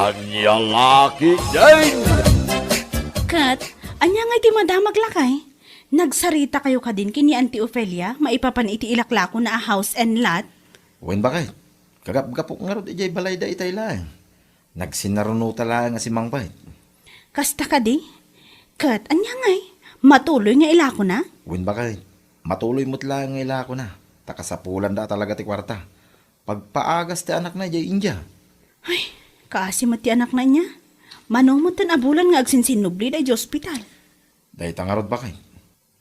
Anyang laki din! Kat, anya nga iti madamag lakay. Nagsarita kayo ka din kini Auntie Ofelia, maipapan iti ilaklako na a house and lot. Wen bakit? Kagap-gapok nga ro ijay balay da itay lang. Nagsinaruno tala nga si Mang Pait. Kasta ka di? Kat, anya ngay, matuloy nga ilako na? Wen bakit? Matuloy mo't lang nga ila ko na. Takasapulan da talaga ti kwarta. Pagpaagas ti anak na ijay India. Ay, kasi mo ti anak na niya. Manumot tan abulan nga agsinsinubli da ijay ospital. Dahil tangarod bakit?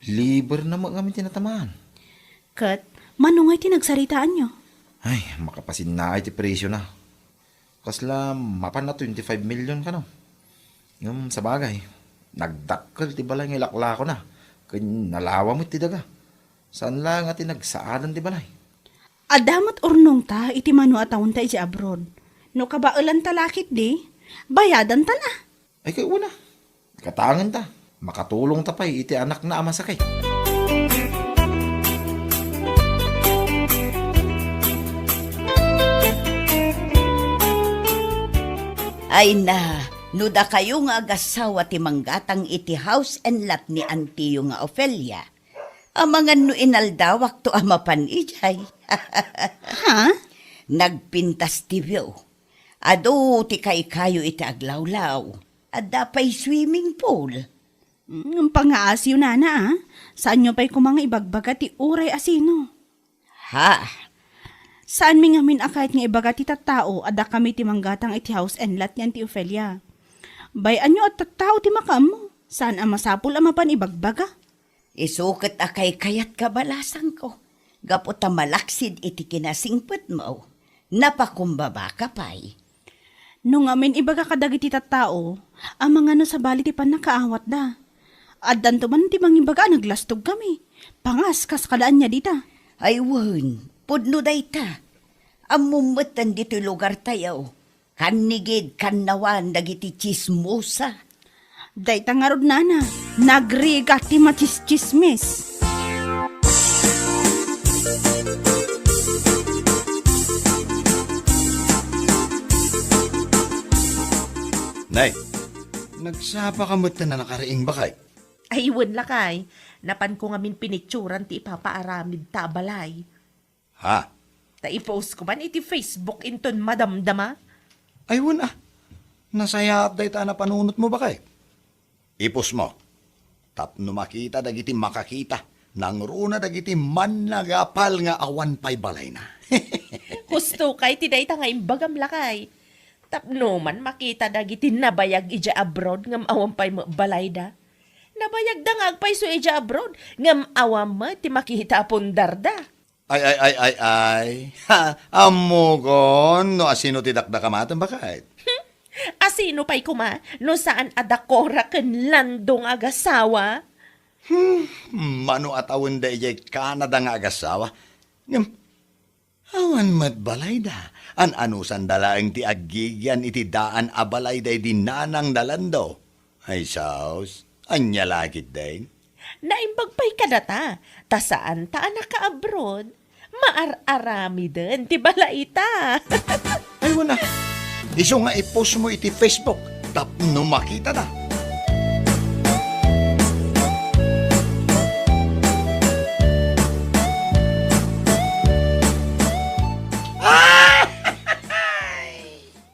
Liber na mga tinatamaan. Kat, manungay ti nagsaritaan nyo. Ay, makapasin na ay ti presyo na. Kasla, mapan na 25 million ka no. Yung sa bagay, nagdakkel ti balay nga ilakla ko na. Kaya nalawa mo ti daga. Saan lang ati nagsaadan ti balay? Adamat urnong ta, iti manu atawon ta iti abroad. No kabailan talakit di, bayadan ta na. Ay kay una, katangan ta. Makatulong ta pa'y iti anak na ama sakay. Ay na, nuda kayo nga agasawa ti manggatang iti house and lot ni Auntie nga Ofelia. Amangan no inaldawak to amapan ijay. Ha? Nagpintas ti view. Ado ti kayo iti aglawlaw. Adda pa'y swimming pool. Ang pangaasiw na ah. Saan nyo pa'y kumanga ibagbaga ti uray asino? Ha? Saan mi ngamin akait nga ibaga ti tattao ada kami ti manggatang iti house and lot niyan ti Ofelia. Bayan nyo at tattao ti makam mo. Saan ang masapul amapan ibagbaga? Isukat akay kayat kabalasan ko. Gaputa malaksid iti kinasingpet mo. Napakumbaba ka pa'y. Nung amin ibaga kadag iti tattao, ang mga no sa bali ti pan nakaawat da. Addan to man ti mangibaga naglastog kami. Pangas kas kadaan niya dita. Ay wan, pudno day ta. Amumatan dito lugar tayo. Kanigid kanawan dagiti chismosa. Day tangarod nana, nagriga ti machismismis. Nay, nagsapa ka mo't na nakaraing bakay? Aywan lakay, napan ko ngamin pinicturan ti ipapaaramid ta balay. Ha? Ta i-post ko man iti Facebook inton madamdama. Aywan nasaya update na panunot mo bakay? Ipos mo. Tapno makita dagiti makakita. Nang runa dagiti man nagapal nga awan pa'y balay na. Gusto kay tiday ta nga imbagam lakay. Tapno man makita dagiti nabayag ija abroad ngam awan pa'y balay da. Nabayag da nga agpay so ija abroad ngam awan mo ti makita pundar da. Ay. Ha, amugon. No asino ti dakdakamatan bakay? Asino pa'y kuma no saan adakora ken landong agasawa? Mano at awan da ijay Canada nga agasawa. Ngam, awan mat balay da. An anusan dalaeng ti agigyan iti daan abalay da di nanang dalando. Ay saus, anya lagit din. Naimbag pa'y kadata, ta saan ta naka-abroad? Maar-arami din, ti balaita. Ay wala. Iso nga i-post mo iti Facebook. Tapno makita na.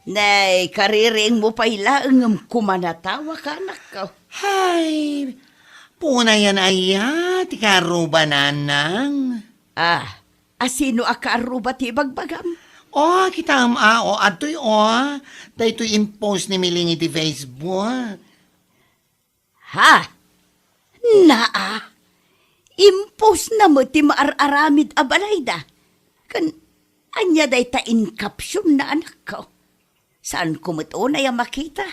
Nay, kariring mo pa'y laang kumanatawa ka anak ko. Hay, puna yan ayat, ikaruba nanang. Asino akaruba ti bagbagam? O, kita o, ato'y dahito'y impose ni Miling iti Facebook. Ha? Naa? Impos na mo ti maar-aramid abalayda. Anya day ta in caption na anak ko. Saan kumuto na yung makita?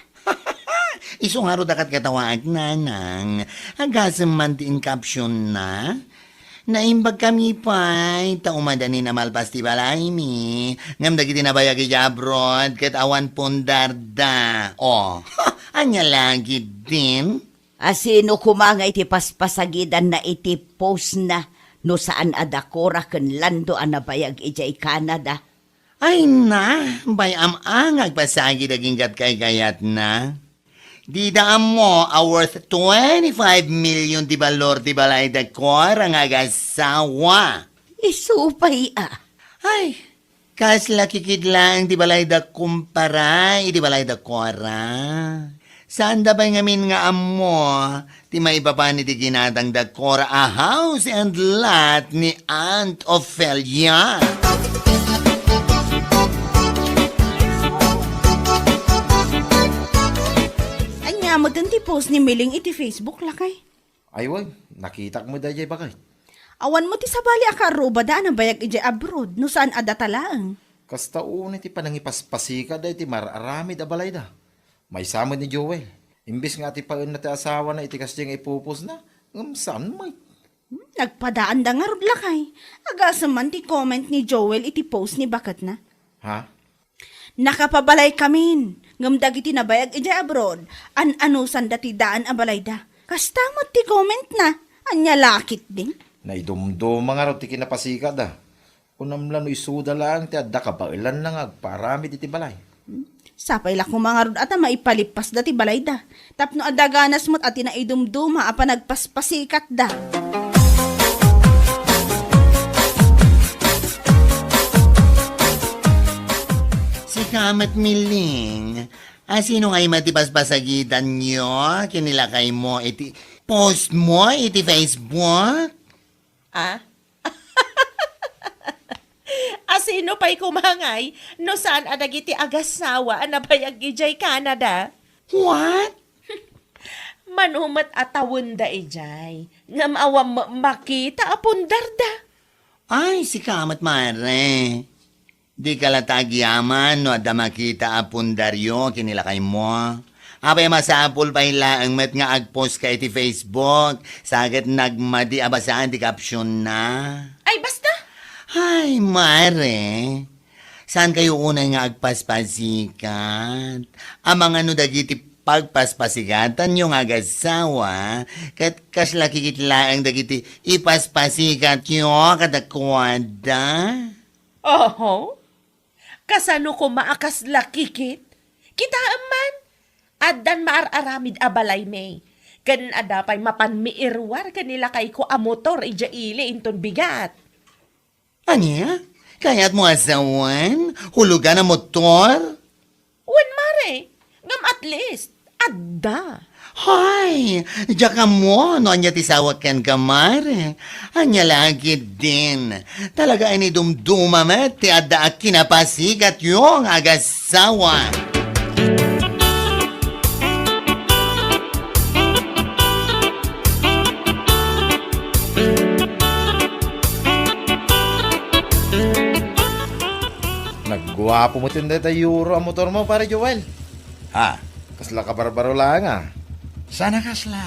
Iso nga ro dakat katawag nanang. Agasam man ti in caption na. Naimbag kami pa'y taumadanin na malpas ti balay mi. Ngam dagiti nabayag iti abroad ket awan pundarda. O, anya lagi din. Asino kumanga iti paspasagidan na iti post na no saan adakora ken lando anabayag iti Canada. Ay na, bayam ang agpasagi daging kat kay kayat na. Di daan mo a worth 25 million di balor di balay da kor ang agasawa. Isupay Ay, kas lakikid lang di balay da kumpara, di balay da kora. Saan da ba ngamin nga amo, ti maibaba ni di ginadang da kora a house and lot ni Aunt Ophelia. Anya mo din ti post ni Miling iti Facebook lakay. Ay, wag. Nakita mo dayjay bakit? Awan mo ti sabali akaruba daan ang bayag iti abroad no saan adatalaang. Kasta una ti panangipaspasika da iti mararamid a balay da. May samad ni Joel. Imbis nga ti paun na ti asawa na iti kasyang ipupos na. Saan may? Nagpadaan da nga rod lakay. Agasaman ti comment ni Joel iti post ni Bakat na. Ha? Nakapabalay kamin. Ngamdag iti nabayag iti abroad. Anusan dati daan abalay da. Kastamot ti comment na. Anya lakit din. Naidumduma nga raw ti kinapasika da. Unamlan no isuda lang ti adda kabailan lang agparamid iti balay. Sapay la mga rod at maipalipas dati balay da. Tapno adaganas mo't at inaidumduma apa nagpaspasikat da. Si Kamat Miling, sino ngay matipaspasagitan nyo? Kinilakay mo iti post mo iti Facebook? Ah? Asino pa'y kumangay no saan adagiti agasawa na bayag ijay Canada? What? Manumat atawon da ijay. Ngam awam makita apundar da. Ay, si Kamat Mare. Di ka latagyaman no adda makita apundaryo kinilakay mo. Abay masapul pa ang met nga agpost ka iti Facebook. Sagit nagmadi abasaan ti caption na. Ay basta! Ay, Mare. Saan kayo unay nga agpaspasikat? Amang ano dagiti pagpaspasikatan yung agasawa, kat kasla kikitlaang dagiti ipaspasikat yung kadakwada. Oho? Kasano ko maakas lakikit? Kita man. Addan maararamid abalay may. Kan adapay mapanmiirwar kanila kay ko a motor ija ili inton bigat. Anya? Kaya't mo asawan? Hulugan ang motor? Wen mare, ngam at least, adda. Hay, diya ka mo, no anya tisawak kan kamare. Anya lagi din. Talaga ay ni dumduma met, ti adda at kinapasikat yung agasawa. Nagguwapo mo tinday tayo euro ang motor mo, pare Joel. Ha? Kasla ka barbaro lang Sana kasla.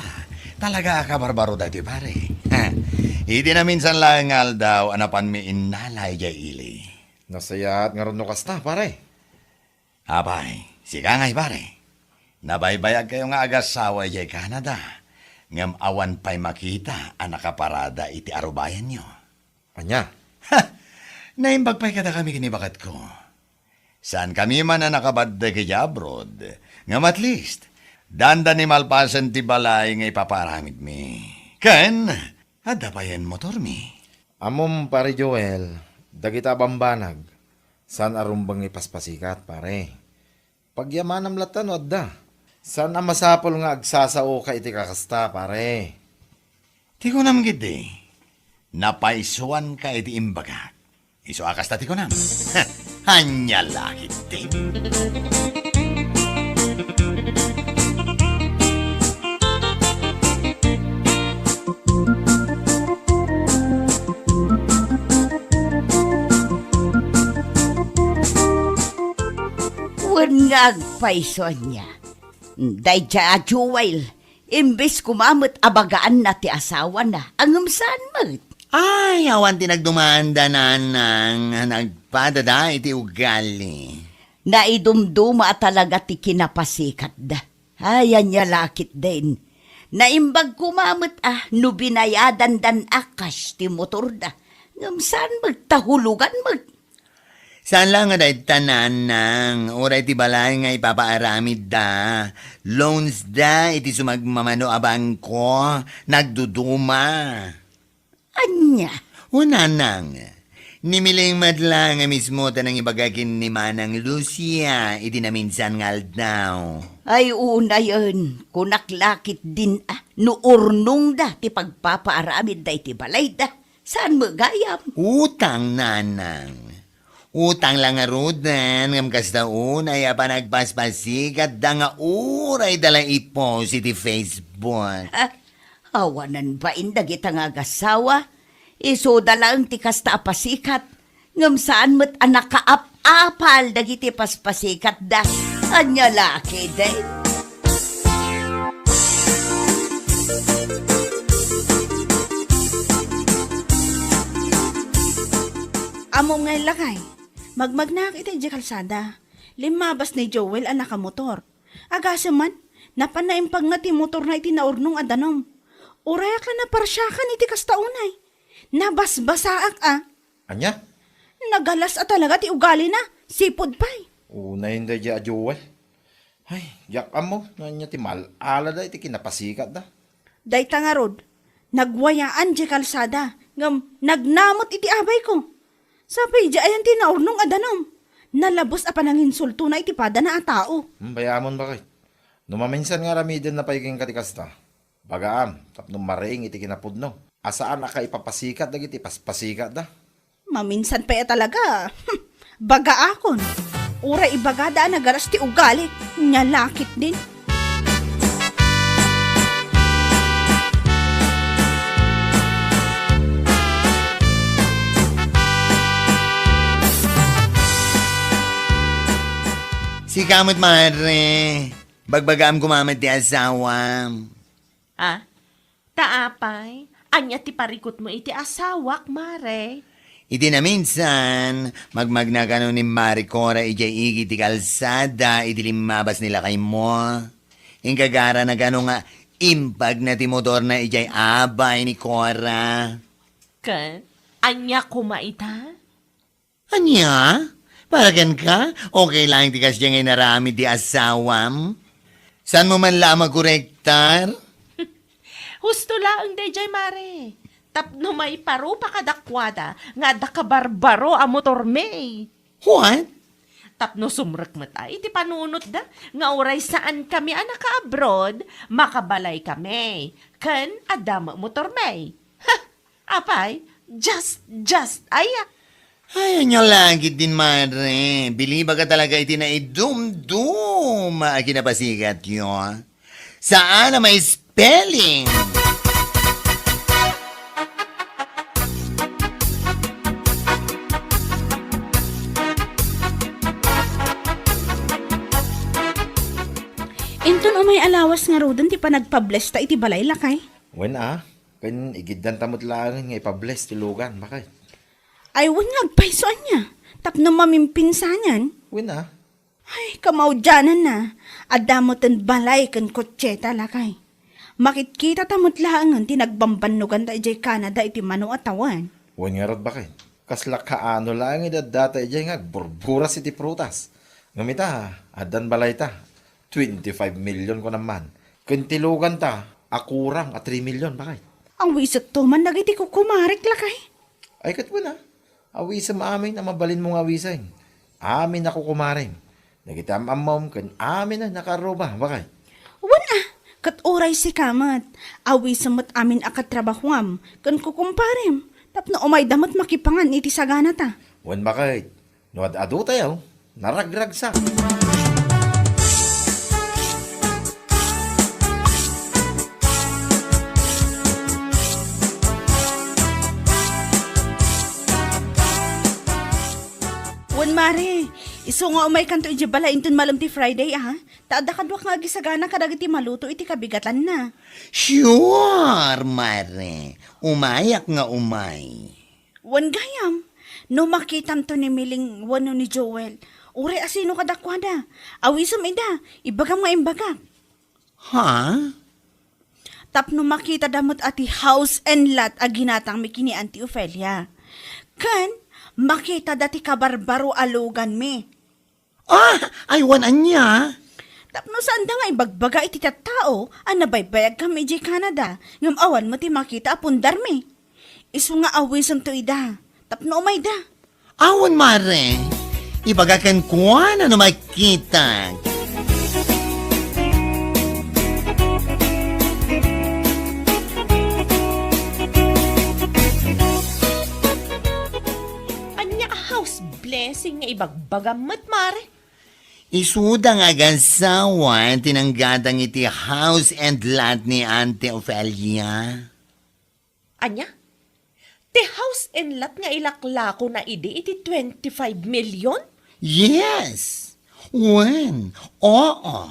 Talaga ka barbaro dati pare. Ha? Hindi na minsan lang daw anapan mi inalay jay ili. Nasayat nga ron no kasta, pare. Abay, siga ngay pare. Nabaybayag kayo nga agasawa jay Canada. Ngam awan pa'y makita ang nakaparada iti arubayan nyo. Anya? Ha! Naimbag pa'y kada kami kinibakat ko. Saan kami man na nakabadda kay abroad, ngam at least, danda ni malpasan ti balay nga ipaparamid mi. Ken, adda pa yan motor mi. Amom, pare Joel, dagita bambanag. San arumbang ipaspasikat, pare. Pagyamanam latan, adda. San ang masapol nga agsasao ka iti kakasta, pare. Ti ko nam gidi, napaisuan ka iti imbagak. Iso akas tati ko nam. Hanya lakit din. Wen nga agpaiso niya. Dayja Joel, imbes kumamot abagaan na ti asawa na, ang saan mat? Ay, awan tinagdumanda na nang nagpadada iti ugali. Naidumduma talaga ti kinapasikat da. Ayan niya lakit din. Naimbag kumamot no binayadan dan akas ti motor da. Ngam saan magtahulugan mag? Saan lang nga dahil tanan nang oray ti balay nga ipapaaramid da. Loans da iti sumagmamano a bangko. Nagduduma. Anya? Una nang. Nimiling madla nga mismo tanang ibagakin ni Manang Lucia iti na minsan ngal daw. Ay una yun, kunaklakit din nuurnong da ti pagpapaaramid da iti balay da. Saan magayam? Utang nanang. Utang lang nga rudan, ngam kastaon ay panagpaspasikat da nga uray dala i-post iti Facebook. Awanan ba indag itang agasawa? Iso da lang ti kasta apasikat. Ngam saan mo't anak kaap-apal dagiti paspasikat da. Anya laki din. Amo nga lakay. Magmagnak iti di kalsada. Limabas ni Joel ang nakamotor. Agasa man, napanayimpag nga ti motor na iti naurnong adanom. Urayak lang na parsyakan iti kastaunay. Nabasbasaak Anya? Nagalas talaga ti ugali na. Sipod pa'y. Una yun da dya, Joel. Ay, yakam mo. Nanya ti malala da iti kinapasikat da. Dayta nga rod, nagwayaan di kalsada. Ngam, nagnamot iti abay ko. Sapay di ayan ti naurnong adanom. Nalabos apa nang insulto na iti pada na a tao. Bayamon bakit? Numaminsan nga ramidin na paiging katikasta. Bagaam, tapno maring iti kinapudno. Asaan aka ipapasikat da iti paspasikat da? Maminsan pa talaga. Baga akon. Ura ibagada nagaras ti ugali. Nyalakit din. Si kamot mare, bagbagam kumamad ti asawam. Taapay, anya ti parikot mo iti asawak, mare. Iti na minsan, magmagna ka ni Maricora ijay igi ti kalsada, iti limabas nila kay mo. Ingagara na gano nga, impag na ti motor na ijay abay ni Cora. Ken, anya kumaita? Anya? Paragan ka? Okay lang ti kas diyang inarami di asawam? San mo man lamang korektar? Husto laang dayjay, mare. Tapno may paro pa kadakwada, nga da kabarbaro a motor me. What? Tapno sumrek matay, iti panunot da, nga oray saan kami anak abroad, makabalay kami. Ken, adama motor me. Ha, apay, just, aya. Ay, anyo lagi din, mare. Biliba ka talaga iti na idum-dum. Kinapasikat yun. Saan na may spelling? Inton umay alawas nga rodan ti panagpabless ta iti balay lakay. Wen ken igiddan tamot lang nga ipabless ti lugan, bakit? Ay wan nga agpaisoan niya. Tapno mamimpinsanyan. Wen Ay, kamaudyanan na. Adamoten balay kan kotseta lakay. Makitkita tamot laangan tinagbambanugan da ijay Canada iti mano atawan. Wen nga rod bakit? Kasla kaano lang idadata ijay nga burburas iti prutas. Ngamita, adan balay ta. 25 million ko naman. Kuntilugan ta, akurang at 3 million, bakit? Ang wisot to man nagiti ko kumarik lakay. Ay kat mo na. Awisam amin na mabalin mong awisan. Amin ako kumaring. Nagitam amam kan amin na nakaroba. Bakit? Wan kat oray si kamat. Awi samot amin akatrabahuam. Kan kukumparem. Tapno umay damot makipangan iti sagana ta. Wan bakit? Nuad adu tayo. Naragrag sa. Wan mare. Iso nga umay kanto iti bala inton malam ti Friday Taada kadwak nga gisagana kadag iti maluto iti kabigatan na. Sure, mare. Umayak nga umay. Wan gayam. No makitam to ni Miling wano ni Joel. Ure asino kadakwada. Awisam ida. Ibagam nga imbagak. Ha? Tapno makita damot ati house and lot a ginatang mi kini Auntie Ophelia. Kan, makita dati kabarbaro alugan mi. Ah, ay wanan niya. Tapno saan da nga ibagbaga iti tao, ang nabaybayag kami di Canada, ngam awan mo ti makita apundar mi. Isu nga awisan to ida, tapno umay da. Awan mare. Ibagakan ko ano makita. Anya a house blessing nga ibagbagamat, mare. Isuda nga gasawan tinanggadang iti house and lot ni Auntie Ophelia. Anya? Ti house and lot nga ilaklako na iti 25 million? Yes. When? Oo.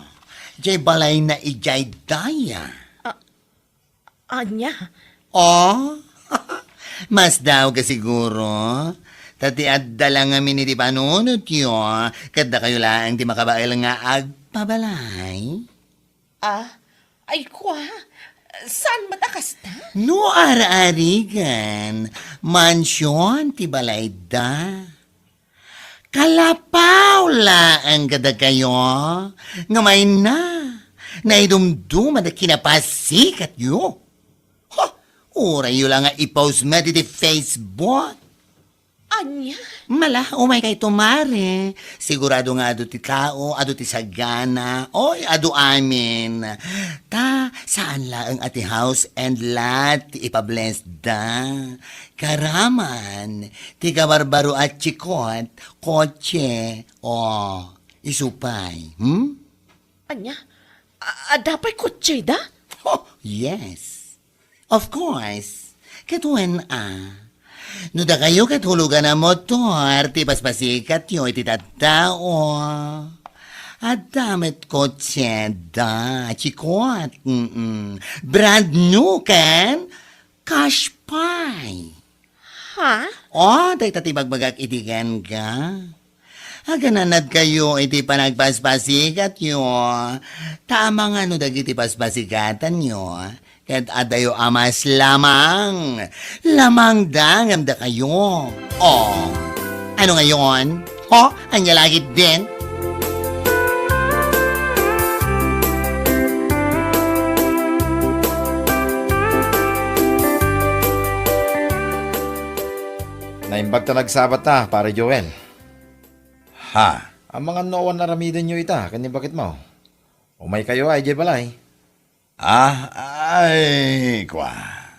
Jay balay na ijay daya. Anya? Oh? Mas daw ka siguro. Tati adda lang amin iti panunot yo. Kada kayo lang di makabail nga agpabalay. Ay kwa, saan matakas ta? No ara-arigan. Mansyon ti balay da. Kalapaw ang kada kayo. Ngamay na. Naidumduma na kinapasikat yo. Ha! Ura yun lang nga i-post mo dito Facebook. Anya? Mala, umay kay tumare. Sigurado nga ado ti tao, ado ti sagana, oy, ado amin. Ta, saan la ang ati house and lot ti ipabless da? Karaman, ti kabarbaro at chikot, kotse, isupay, Anya? Dapat kutsi da? Oh, yes. Of course. Katuan no da kayo katulugan na motor, ti paspasikat yo iti tattao. At damit kotse da, chikot. Brand new kan? Cash pie. Ha? Day tatibagbagak itigan ka. Agananad kayo iti panagpaspasikat yo. Tama nga no dagiti paspasikatan yo. Ket adayo amas lamang. Lamang dangam da kayo. Ano ngayon? Anya lagit din? Naimbag ta nagsabat ta, pare Joel. Ha? Ang mga noon na ramidan nyo ita, kani bakit mo? Umay kayo ay jay balay. Ay, kwa.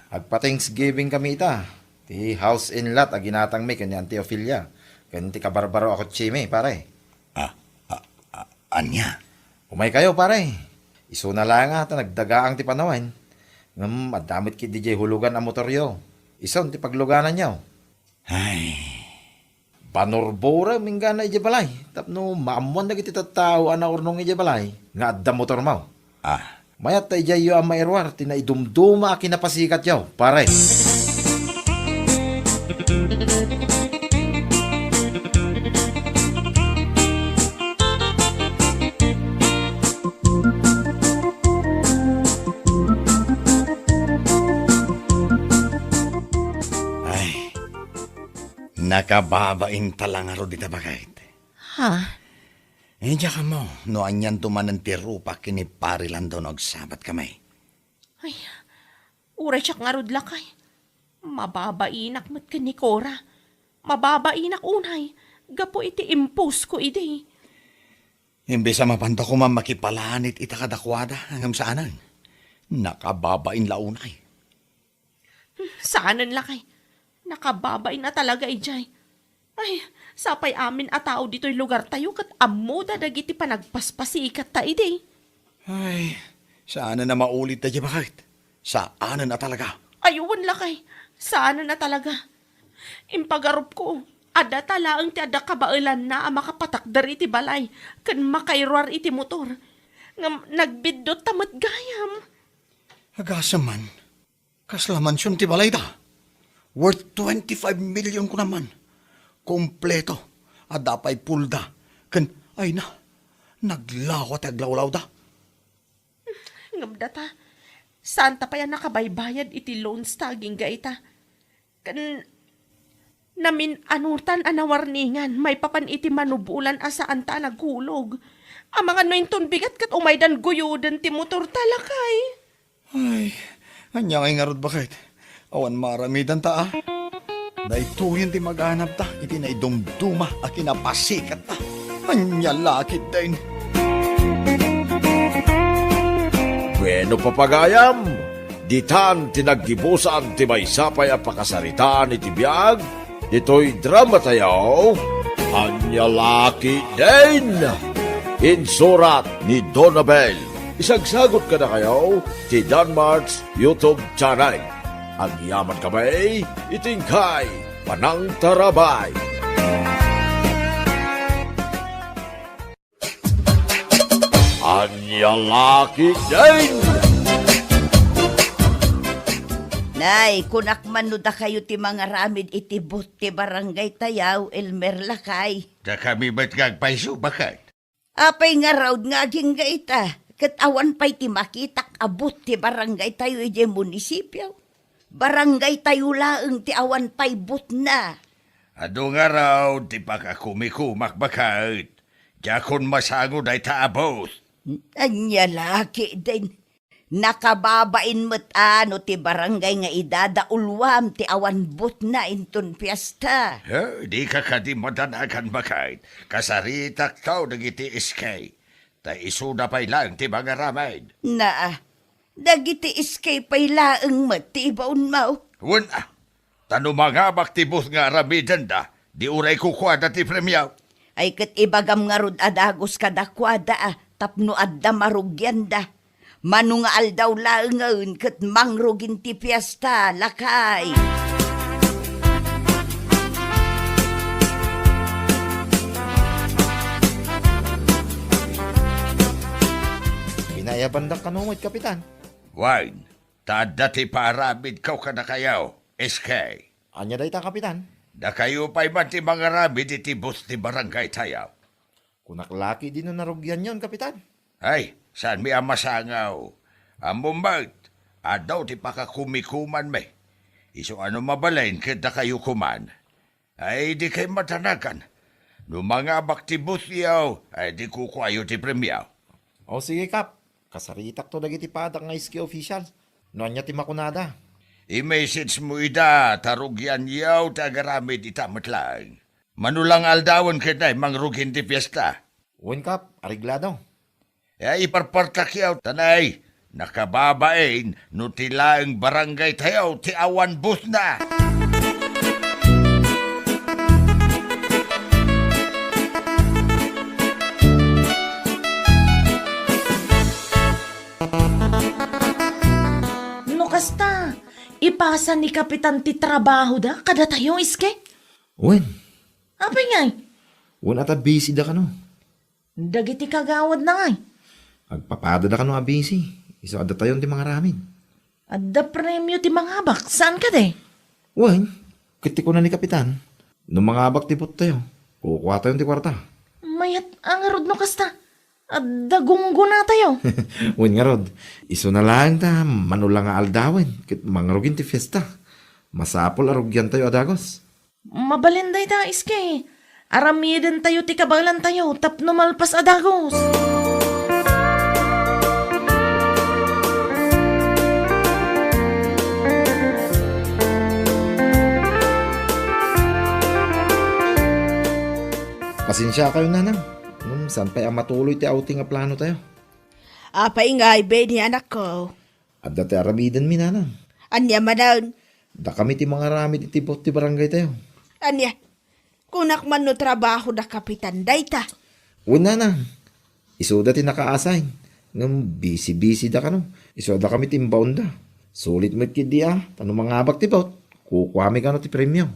At pa Thanksgiving kami ita. Ti house in lot a ginatang mi kani Auntie Ophelia. Kani ti kabarbaro ako chime, pare. Anya? Umay kayo, pare. Iso na lang ta nagdagaang ti panawan. Ngam adamit ki DJ hulugan ang motoryo. Ison ti pagluganan nyo. Ay, Panorbora mingga na ijabalay. Tapno maamuan na kiti tattao ana urnong ijabalay. Nga adda motor mo. Mayat ta ijayo ang mairwar. Tinaidumduma kinapasikat yaw. Pare. ay. Nakababain talang aro di tabagait. Ha? Diya ka mo, no anyan tumanan ti rupa kini pari lang daw nagsabat kamay. Ay, uray siya nga rod lakay. Mababainak mat ka ni Cora. Mababainak unay. Gapo iti impose ko iti. Imbes sa mapanta ko makipalanit itakadakwada hanggang saanan. Nakababain launay. Saanan lakay. Nakababain na talaga ijay. Ay, sapay amin a tao dito'y lugar tayo kat amuda dagiti panagpaspasikat ta iti. Ay, saan na maulit na bakit? Saan na talaga? Ayuwan lakay. Saan na talaga? Impagarup ko. Ada talaang ti ada kabailan na ang makapatakdar iti balay. Kan makairwar iti motor. Nagbidot tamat gayam. Agasaman, kaslaman siyon ti balay da. Worth 25 million ko naman. Kompleto. Adapay pulda. Kan, ay na, naglawat aglawlaw da. Ngamdata, saan ta pa yan nakabaybayad iti loans taging gaita? Kan, Namin anutan anawarningan, may papan iti manubulan asaan ta naghulog. Ang mga nointon bigat kat umaydan guyudan ti motor talakay. Ay, anya kay nga rod bakit? Awan maramidan ta ah. Daituhin ti maghanap ta, iti na idumduma a kinapasikat ta. Anya lakit din. Bueno papagayam, ditan tinaggibusan ti may sapay a pakasaritaan iti biyag, ito'y drama tayo, Anya Laki din! Insurat ni Donabel. Isagsagot ka na kayo ti Danmarks YouTube channel. Ang yaman kamay, itingkay, panang tarabay. Anya Laki din! Nay, kunak manuda kayo ti mga ramid iti but ti barangay tayaw, Elmer Lakay. Da kami ba't gagpaiso, bakit? Apay nga raw nga aging gaita. Katawan pa'y ti makitak abot ti barangay tayo iti munisipyo. Barangay tayo laeng ti awan pa'y but na. Ado nga raw, di pa ka kumikumak, bakit? Jakon masango day taabot. Anya laki din. Nakababain mo't ano ti barangay nga idadaulwam ti awan but na inton piyesta. Di ka kadimadanakan, bakit? Kasaritak tao nagiti iskay. Ta isuda pa'y lang ti mga ramay. Na, dagiti iskay pa'y laeng mo't ti ibaon mau. Wala. Tano mga baktibos nga ramidan da, di uray kukwada ti premyaw. Ay kat ibagam nga rod adagos kadakwada tapno adda marugyan da. Manu nga aldaw laengaun kat mangrugin ti piyesta, Lakay. Binayabandak ka no, Kapitan. Wine, tada ti paramid kaw ka na kayaw, SK. Anya day ta, Kapitan. Da kayo pa'y man ti mga ramid iti bus ti barangay tayaw. Kunaklaki din na narugyan yon, Kapitan. Ay, saan mi ang masangaw? Amumbag, adaw ti pakakumikuman me. Iso ano mabalain kada kayo kuman. Ay, di kayo matanakan. No mga baktibus yaw, ay di kukwayo ti premyaw. O sige, Kap. Kasaritak to dagiti padak nga iski official. No anya ti makunada. I-message mo ida, tarugyan yaw, tagaramid itamot lang. Manulang aldawan kita, mangrugin ti fiesta. Uwin, Kap. Ariglado. Iparpartak yaw, tanay. Nakababain, no tilaang barangay tayo, ti awan bus na. No kasta, ipasa ni Kapitan ti trabaho da, kada tayo iske. Uwin. Apay ngay, Uwin ata busy da ka no. dagiti kagawad na ngay. Agpapada da ka no a busy. Iso ada tayo ti mga ramin. Adda premyo ti mga abak, saan ka de? Uwin. Kiti ko na ni Kapitan. No mga abak ti put tayo. Kukuha tayo ti kwarta. Mayat ang arod no kasta. Adda gunggo na tayo. Uwin nga rod. Iso na lang ta. Manulang nga aldawin. Kit mangrugin ti fiesta. Masapol arugyan tayo adagos. Mabalinday ta iske. Aramiden tayo ti kabalan tayo, tapno malpas adagos. Pasensya kayo nanang. Saan pa ang matuloy ti outing nga plano tayo? Apay nga, ni anak ko. At dati aramidan mi nanang. Anya manaon. Da kami ti mga ramid iti bot ti barangay tayo. Anya, kunak man no trabaho da kapitan dayta. Una na. Iso da ti naka-assign. Ngam busy-busy da ka no. Iso da kami timbaon da. Sulit mo kidi Tano mga abak ti bot. Kukwami ka no ti premyo.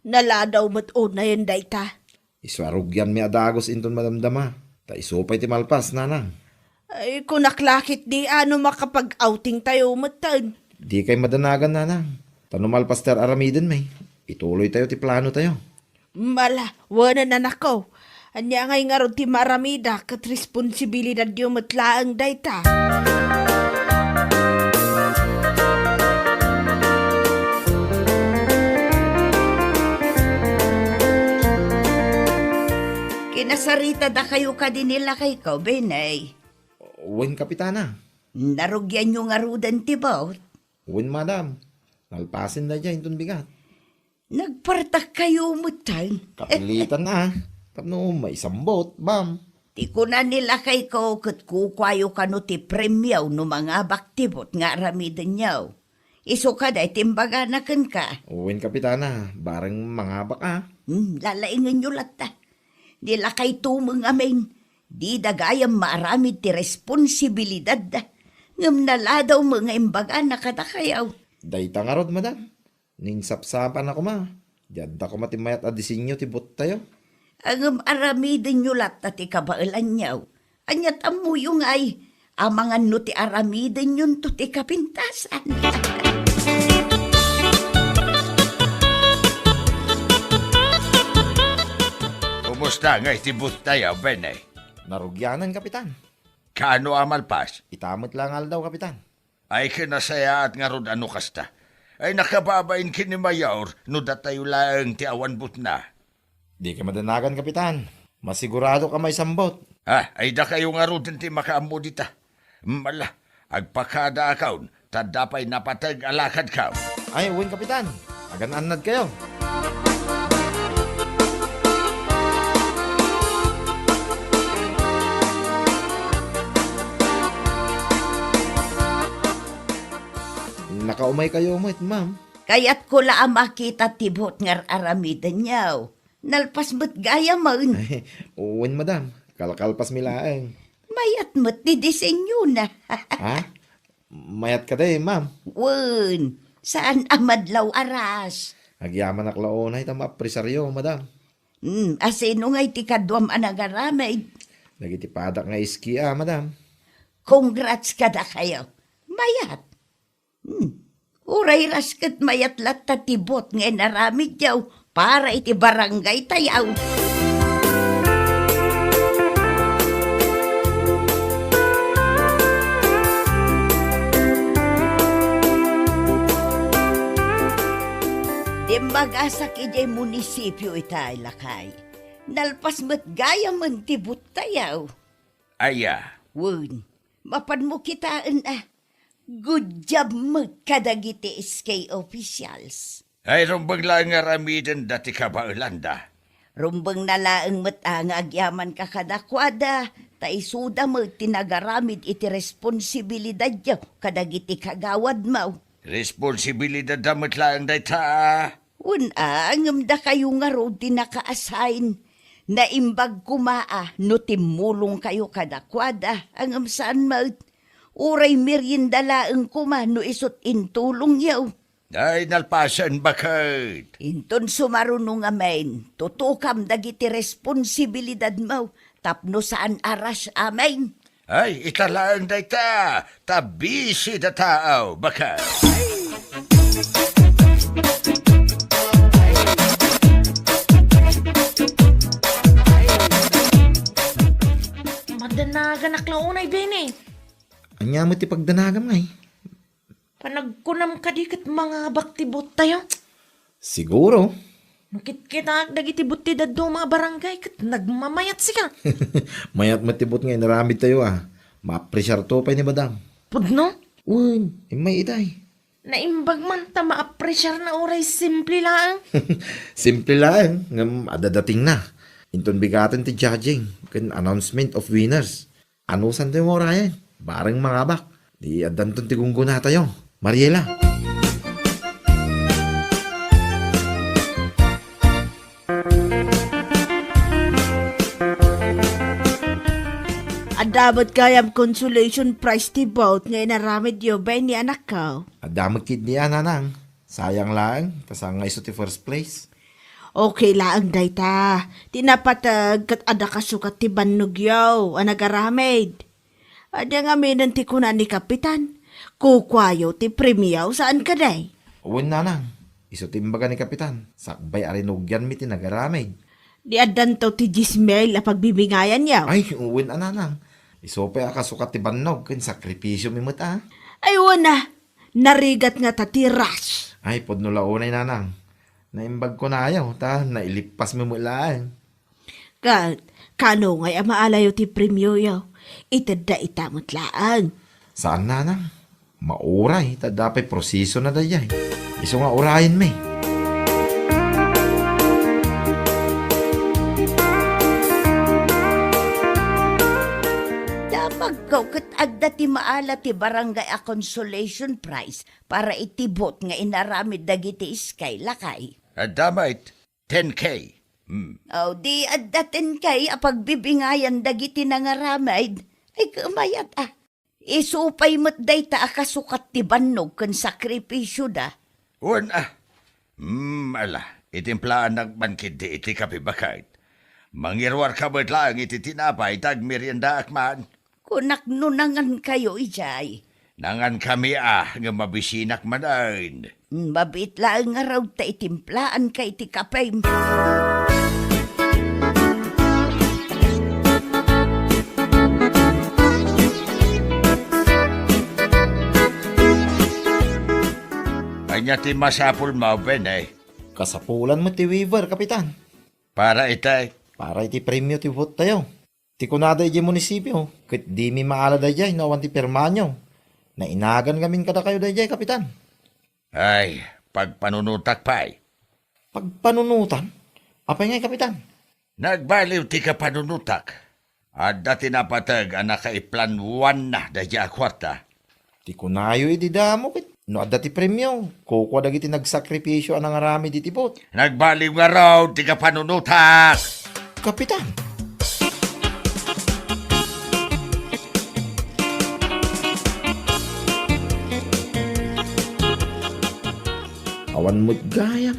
Naladaw mo't una yun dayta. Iso arugyan mi adagos inton madamdama. Ta iso pa'y ti malpas nanang. Ay, kunak lakit di ano makapag-outing tayo matan. Di kay madanagan nanang. Tano malpas ter aramiden may. Ituloy tayo ti plano tayo. Mala, wana na nako. Anya ngay nga ron ti maramida kat responsibilidad yung matlaang dayta. Nagpasarita da kayo ka din nila kay ko, Benay. Uwin, kapitana. Narugyan nyo nga rudan tibaw. Uwin, madam. Nalpasin na dyan itong bigat. Nagpartak kayo mutan. Kapilitan na. Tapno, may sambot, bam. Ti ko na nila kay ko kat kukwayo ka no ti premyaw no mga baktibot nga aramidan nyaw. Iso ka day timbaga na kan ka. Uwin, kapitana. Barang mga baka. Lalaingan nyo lata. Nila kay tumang amin. Di dagayang maaramid ti responsibilidad da. Ngam naladaw mga imbaga na katakayaw. Dayta nga rod, madam. Ninsapsapan ako ma. Diyad ako matimayat adisinyo ti bot tayo. Ang aramidin nyo lata ti kabailan nyaw. Anyat amu yung ay. Amangan no ti aramidin yun to ti kapintasan. Kumusta nga itibot tayo, Benay? Narugyanan, kapitan. Kano amalpas? Itamot lang daw, kapitan. Ay kinasaya at nga rod ano kasta. Ay nakababain kinimayaw no datayo lang ti awan but na. Di ka madanagan, kapitan. Masigurado ka may sambot. Ay da kayo nga rod ti makaamu dita. Mala, agpakada akaw, tadapay napatag alakad ka. Ay, uwin, kapitan. Agan-anad kayo. Nakaumay kayo mo, ma'am. Kaya't ko laang makita tibot nga aramidan nyaw. Nalpas mo't gaya man. Ay, uwin, madam. Kalkalpas milaeng. Mayat mo't ni disenyo na. Ha? Mayat ka day, ma'am. Wen, saan amadlaw aras? Agyaman aklaon ay tama presaryo, madam. Asino nga'y ti kadwam anagaramay. Nagitipadak nga iski, madam. Congrats ka da kayo. Mayat. Uray raskat mayat latta tibot nga naramid yaw para iti barangay tayaw. Dimbaga iti munisipyo itay lakay. Nalpas mo't gaya man tibot tayaw. Aya, Wun, mapan mo kitaan Good job mo kadagiti SK officials. ay rumbang lang nga ramidan dati ka ba Irlanda? Rumbang nalaang mo't ang agyaman ka kadakwada, taisuda mo tinagaramid iti responsibilidad yaw kadagiti kagawad mo. Responsibilidad damat lang dayta. Angam da kayo nga ro tinaka-assign na imbag kumaa no timulong kayo kadakwada angam saan mo. Uray merienda laeng kuma no isot intulong yaw. Ay nalpasan bakit? Inton sumarunong amen, tutukam dagiti responsibilidad mo, tapno saan aras amen. Ay italaan dayta, tabisi da tao, bakit? Madanagan aklaunay, Benay. Anya mo ti pagdanagam ngay. Panagkunam kadikit mga baktibot tayo. Siguro. Nakit kita dagiti buti daddo mga barangay kat nagmamayat sika. Mayat matibot ngay naramid tayo Ma-pressure to pa ni madam. Pudno? Uy, may itay. Naimbag man ta ma-appreciate na oray simple lang. Simple lang. Ngam adadating na. Inton bigatan ti judging. Kan announcement of winners. Anusan tayo mo Ryan? Barang mga bak. Di adanton ti gungguna tayo. Mariela. Dapat kayam consolation prize ti bout nga inaramid yo ba ni anak ka? Adamag kid niya nanang. Sayang lang. Tasang nga iso ti first place. Okay laang dayta. Tinapatag kat ada kasukat ti bannog yaw anagaramid. Ada nga minan ti kunan ni kapitan. Kukwayo ti premiyaw saan ka day? Uwan nanang. Iso timbaga ni kapitan. Sakbay arinugyan mi tinagaramid. Di adan to ti Gismel a pagbibingayan yaw. Ay, uwan ananang. Iso pa akasukat ti bannog. Kan sakripisyo mi mata. Ay wana, narigat nga tatiras. Ay, podno launay nanang. Naimbag ko na ayaw. Nailipas mi mula. Kano ngay maalayo ti premyo yaw. Itadda itamot laang. Saan nanang? Mauray, tadapay proseso na dayay. Iso nga urayin may. Damagkaw kat agda ti maala ti barangay a consolation prize para itibot nga inaramid dagiti iskay lakay. Damait, 10K. O di addaten kay apagbibingayan dagiti nangaramid ay kumayat Isupay mo't dayta akasukat ti bannog kan sakripisyo da. Ala, itimplaan nagbankid di iti kapibakait. Mangirwar ka ba't lang iti tinapay tag merienda akman. Kunak nunangan kayo ijay. Nangan kami nga mabisinak manain. Mabit lang nga raw ta itimplaan kay ti kapay. Anya ti masapul mo, Ben, Kasapulan mo ti Weaver, kapitan. Para itay. Para iti premyo ti vote tayo. Ti kunada iti munisipyo, kit di mi maala dayay na awan ti permanyo. Na inagan gamin kada kayo dayay, kapitan. Ay, pagpanunutak pa'y. Pagpanunutan? Apay ngay, kapitan? Nagbaliw ti ka panunutak. At dati napatag ang nakaiplan 1 na dayay akwarta. Ti kunayo iti damo, kit no adda ti premyo. Kukwa dagiti nagsakripisyo anang arami di ti vote. Nagbaliw nga raw ti ka panunutak. Kapitan. Awan mo't gayam.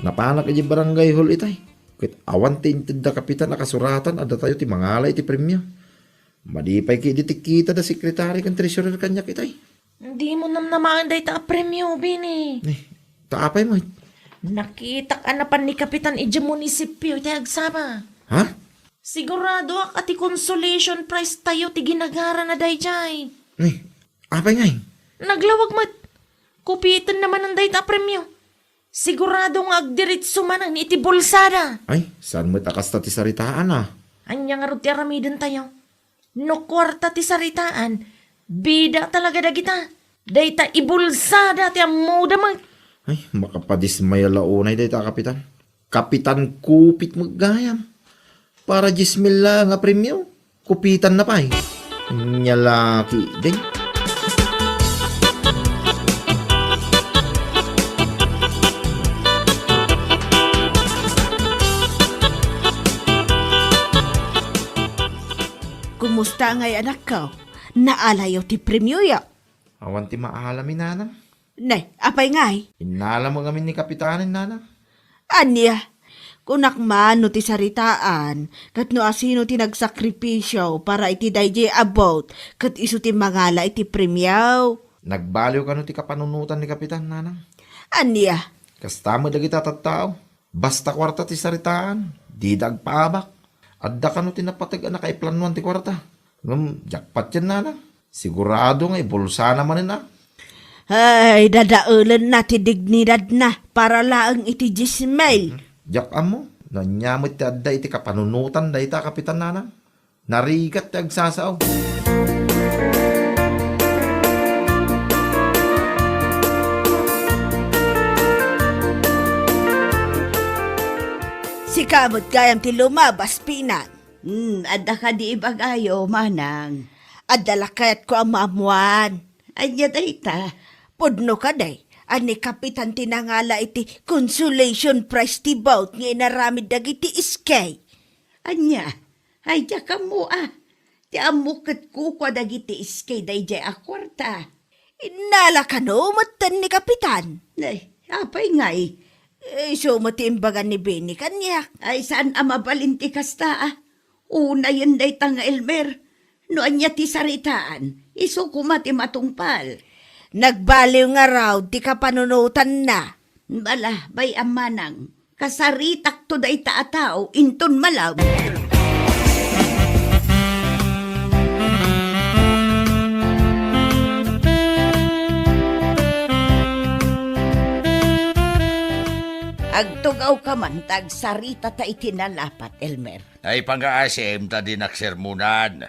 Napanak iti barangay hall itay. Kit awan tinted da kapitan nakasuratan adda tayo ti mangalay ti premyo. Madipay ki iti kita da sekretary kan treasurer kanya kitay. Hindi mo namnamaan day ta premyo, Bini. Taapay mo. Nakita ka na pan ni Kapitan ija munisipyo, iti agsama. Ha? Sigurado ak ati consolation prize tayo ti ginagara na day jay. Apay ngay. Naglawag mat. Kupitan naman ang day ta premyo. Sigurado nga agdiritso manan iti bulsada. Ay, saan mo takasta ti saritaan Anya nga ro ti aramidon tayo. No kwarta ti saritaan, bida talaga dagita. Dayta ibulsada ti amuda mag. Ay, makapadismaya launay dayta kapitan. Kapitan kupit maggayam. Para 10,000 lang nga premyo. Kupitan na pa Nyalaki din. Kumusta ngay anak ko? Naalayo ti premyo yaw. Awan ti maalamin nanang. Nay, apay ngay. Inala mo kami ni kapitanin nanang. Anya, kunak man no ti saritaan, kat no asino ti nagsakripisyo para iti dayjay about, kat iso ti mangala iti premyaw. Nagbaliw ka no ti kapanunutan ni kapitan nanang. Anya, Kasta mo dagiti tattao. Basta kwarta ti saritaan. Di dagpaabak. Adda ka no ti napatag na kaiplanuan ti kwarta. Jackpot yan nanang. Sigurado nga ibulsa naman na. ay dadaulan na ti dignidad na para laang iti 10,000. Jack mo. Nanyamot ti adda iti kapanunutan da ita kapitan nanang. Narigat ti agsasaaw. Si kamot gayam ti lumabas pinan. Adda ka di ibagayo, manang. Adalakayat ko ang maamuan. Anya dayta. Pudno ka day. Ani kapitan tinangala iti consolation prize ti bout nga inaramid dagiti iskay. Anya, ay diya ka mo Ti amukat ko kwa dagiti iskay day diya akwarta. Inala ka no, matan ni kapitan. Ay, apay ngay. So matimbagan ni Benny kanyak. Ay saan amabalinti kasta Una yun day tanga Elmer. No anya ti saritaan, iso kumati matungpal. Nagbaliw nga raw, di ka panunutan na. Bala, bay amanang. Kasaritak to day taatao, inton malaw. Agtugaw ka ka man tag sarita ta itinalapat, Elmer. Ay pang-aasim ta din naksermunan.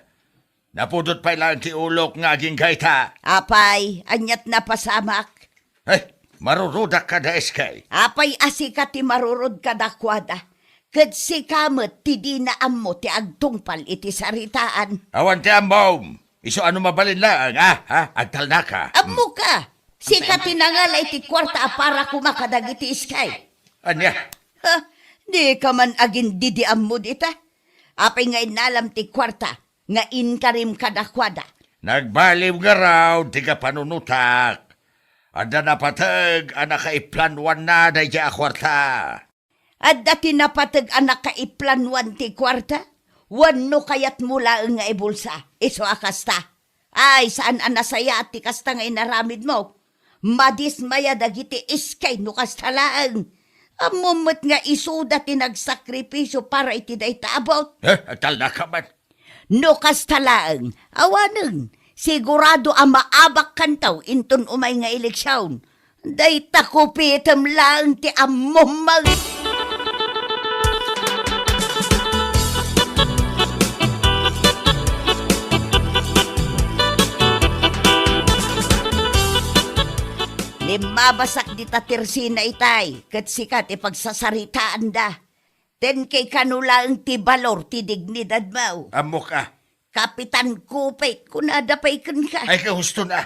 Napudot pa lang ti ulok nga aging gaita. Apay, anyat na pasamak. Ay, marurudak ka da eskay. Apay asika ti marurod kadakwada. Kat si kamot ti dinaam mo ti agtungpal iti saritaan. Awan ti ambom. Iso ano mabalin lang, ha? Agtal na ka. Amo ka! Sika tinangalay ti kwarta para kumakadag iti iskay. Anya? Ha, di ka man agin didiam mo dita. Apay nga inalam ti kwarta, nga inkarim kadakwada. Nagbaliw nga raw, di ka panunutak. Ada napatag, anak kaiplanwan na da iya akwarta. At dati napatag anak kaiplanwan ti kwarta, wano kayat mula nga ibulsa, iso akasta. Ay, saan anasaya at ti kasta nga inaramid mo? Madismaya dagiti iskay no kastalaan. Amumot nga isuda ti nagsakripisyo para iti dayta about. Agtal na ka man. No kastalaan, awaneng, sigurado ang maabak kantaw inton umay nga eleksyon. Dayta ko pitam lang ti amumag. Limabasak di tatirsi na itay, kat sikat ipagsasaritaan da. Ten kay kanula ang ti balor ti dignidad mo. Amo ka. Kapitan Kupit, kunadapay kan ka. Ay kahusto na.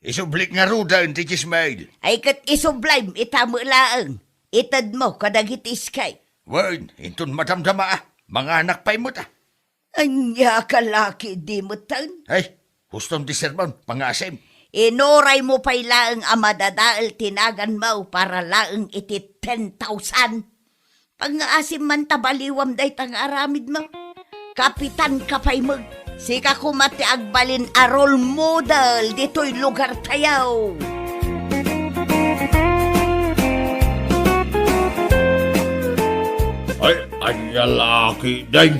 Isublik nga ruda ang tikismail. Ay kat isublime itamo laang. Itad mo kadagitis kay. Wan, inton madamdama mga anak pa'y mo ta. Anya kalaki di mo tan. Ay, hustom di sermon, pangasim. Inoray mo pa'y laang amadadaal tinagan mo para laang iti 10,000. Pang-aasim man tabaliwam day tang aramid mo. Kapitan ka pa'y mag. Sika kumati agbalin a role model dito'y lugar tayaw. Ay, anya laki day.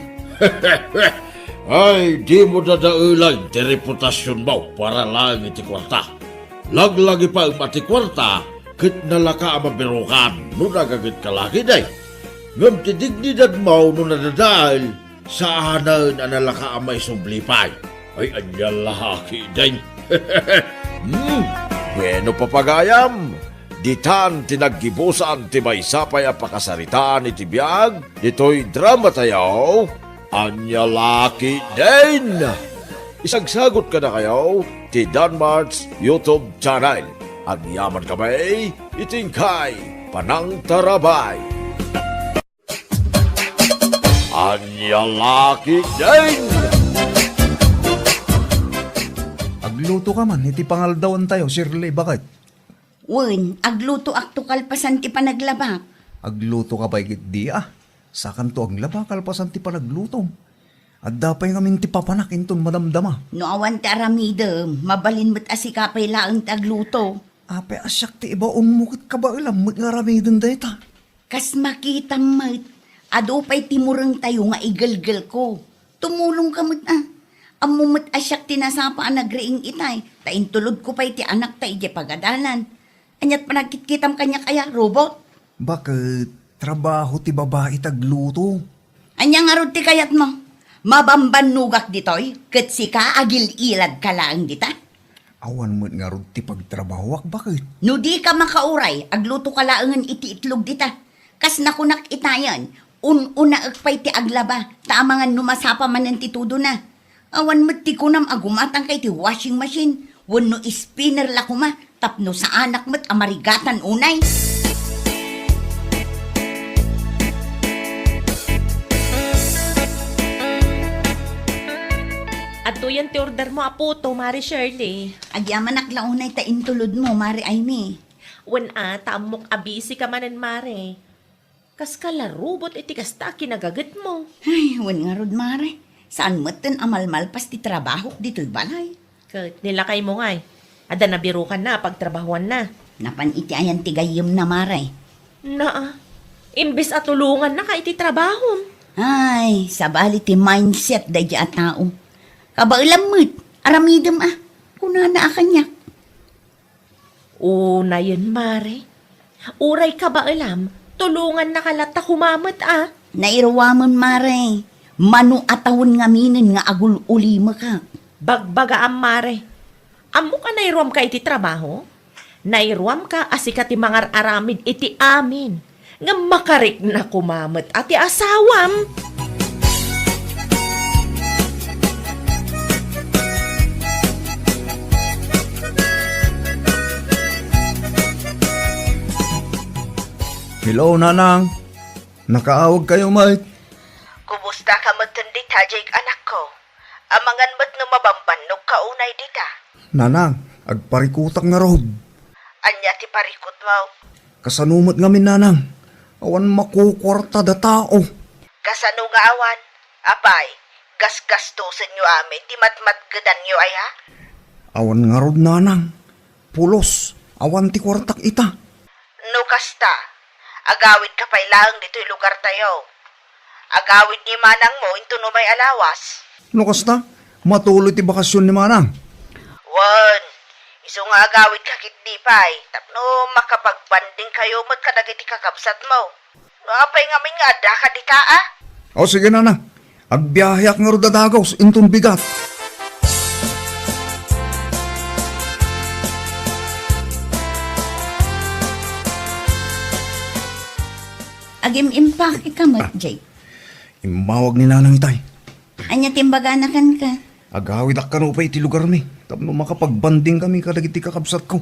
Ay, di mo dadaulan ti reputasyon mo para lang iti kwarta. Laglagi pa ang mati kwarta, kit nalaka ang mabirukan, no nagagit ka laki day. Ngam ti dignidad mo no nadadal, sa ahanan ang nalaka ang may sumblipay. Ay, anya laki day. Bueno papagayam, ditan tinaggibusan ti may sapay ang pakasaritaan iti biyag, dito'y drama tayo, anya laki din! Isagsagot ka na kayo ti Danmar's YouTube channel. At yaman kamay, itingkay Panang Tarabay. Anya laki din! Agluto ka man, iti pangaldawan tayo, Shirley, bakit? Wen, agluto aktukal pasan ti panaglaba. Agluto ka ba igit di Sakan to ang laba, kalpasan ti panagluto. At dapay ngamin ti papanak inton madamdama. No awan ti aramidem, mabalin mo't asikapay laang ti agluto. Ape asyak ti iba unmukit ka ba ilam, mo't nga ramidin dayta. Kas makita mo't, adupay timurang tayo nga igalgal ko. Tumulong ka mo't Amumot asyak tinasapa ang nagriing itay. Taintulod ko pa'y ti anak tayo di pagadalan. Anyat panagkitkitam kanya kaya, robot. Bakit? Trabaho ti babae tagluto. Anya nga rod ti kayat mo. Mabamban nugak ditoy, kat sika agil ilad ka lang dita. Awan mo't nga ron ti pagtrabawak, bakit? No di ka makauray, agluto ka laangan iti itlog dita. Kas nakunak itayan, una agpay ti aglaba, tamangan numasapa man ng titudo na. Awan mo't ti kunam agumatang kay ti washing machine, wano spinner la kuma, tapno sa anak mo't amarigatan unay. At yan ti order mo, aputo, Mari Shirley. Agyaman aklaunay ta intulod mo, Mari Aimee. Wan tamok abisi ka manan, Mare. Kas kalarubot iti kasta kinagagat mo. Ay, wan nga rod, Mari. Saan mo't ten amalmalpas ti trabaho dito'y balay? Kat nilakay mo ngay. Ada nabirukan na, pagtrabahuan na. Napan iti ayan ti gayem na, Mari. Imbis at tulungan na ka iti trabaho. Ay, sabali ti mindset da at taong. Kabailam mo't, aramidem kuna na akanyak. Una yun, Mare. Uray ka ba alam, tulungan na kalata kumamat ah. Nairwamon mare, manu atawon nga minin nga agul ulima ka. Bagbaga am mare. Amo ka nairuam ka iti trabaho? Nairuam ka asika ti mangar aramid iti amin. Nga makarik na kumamat ati asawam. Hello, Nanang. Nakaawag kayo, mate. Kumusta ka matindi tajay anak ko? Amangan mat nga mabambanog ka unay dita. Nanang, agparikutak nga road. Anya ti parikot mo. Kasanumot ngamin, Nanang. Awan makukwarta da tao. Kasano nga awan? Apay, gas-gastusin nyo amin, di mat-mat gadan nyo ay ha? Awan nga road, Nanang. Pulos. Awan ti kwartak ita. No kasta, agawid ka pa'y lang dito'y lugar tayo. Agawid ni manang mo into no may alawas. No kasta? Matuloy ti bakasyon ni Manang. Wan, iso nga agawid ka kitdi pa'y, tapno makapagbanding kayo mat kadagiti kakabsat mo. No apay nga may nga ada ka dita ah? O sige, Nanang. Agbiyahe ak nga road dadagaw intong bigat. Agim impake ka mat, Jake. Imawag ni Nanang itay. Anya timbaganakan ka. Agawid ak kanupay ti lugar mi. Tapno makapagbanding kami kadagiti kakabsat ko.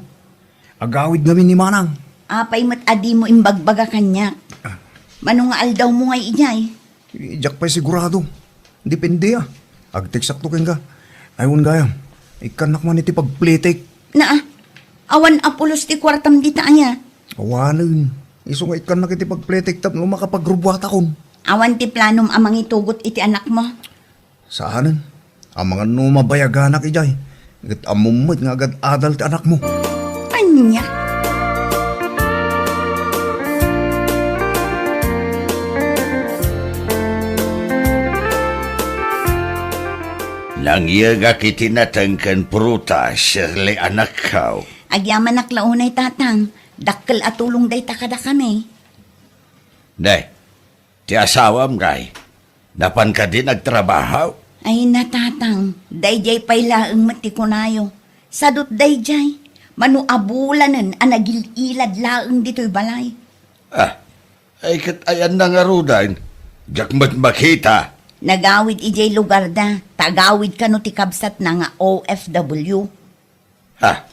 Agawid ngamin ni Manang. Apay mat adi mo imbagbaga kanya. Manong nga aldaw mo ngay inyay. Ijak pa'y sigurado. Depende ah. Agteksak to ka. Ayun gayam. Ikanak man iti pagplitik. Na, awan apulos ti kwartam dita anya. Awanan. Iso nga ikanak iti pagplitik tapno makapagrubwata kon. Awan ti planom amang itugot iti anak mo. Saanan? Ang mga numabayaganak ijay. Gat amumot nga agad adal ti anak mo. Anya? Langyaga kiti natangkan prutas, le anak kau. Agyaman naklaunay tatang. Dakkel atulong day takada kami. Day, ti asawam kay. Napan ka din nagtrabaho? Ay natatang. Dayjay pay laeng matikunayo. Sadot dayjay. Manu abulanan anagililad laeng dito'y balay. Ah, ay katayan na nga rudan. Jakmat makita. Nagawid ijay lugar da. Tagawid ka no ti kabsat na nga OFW. Ha?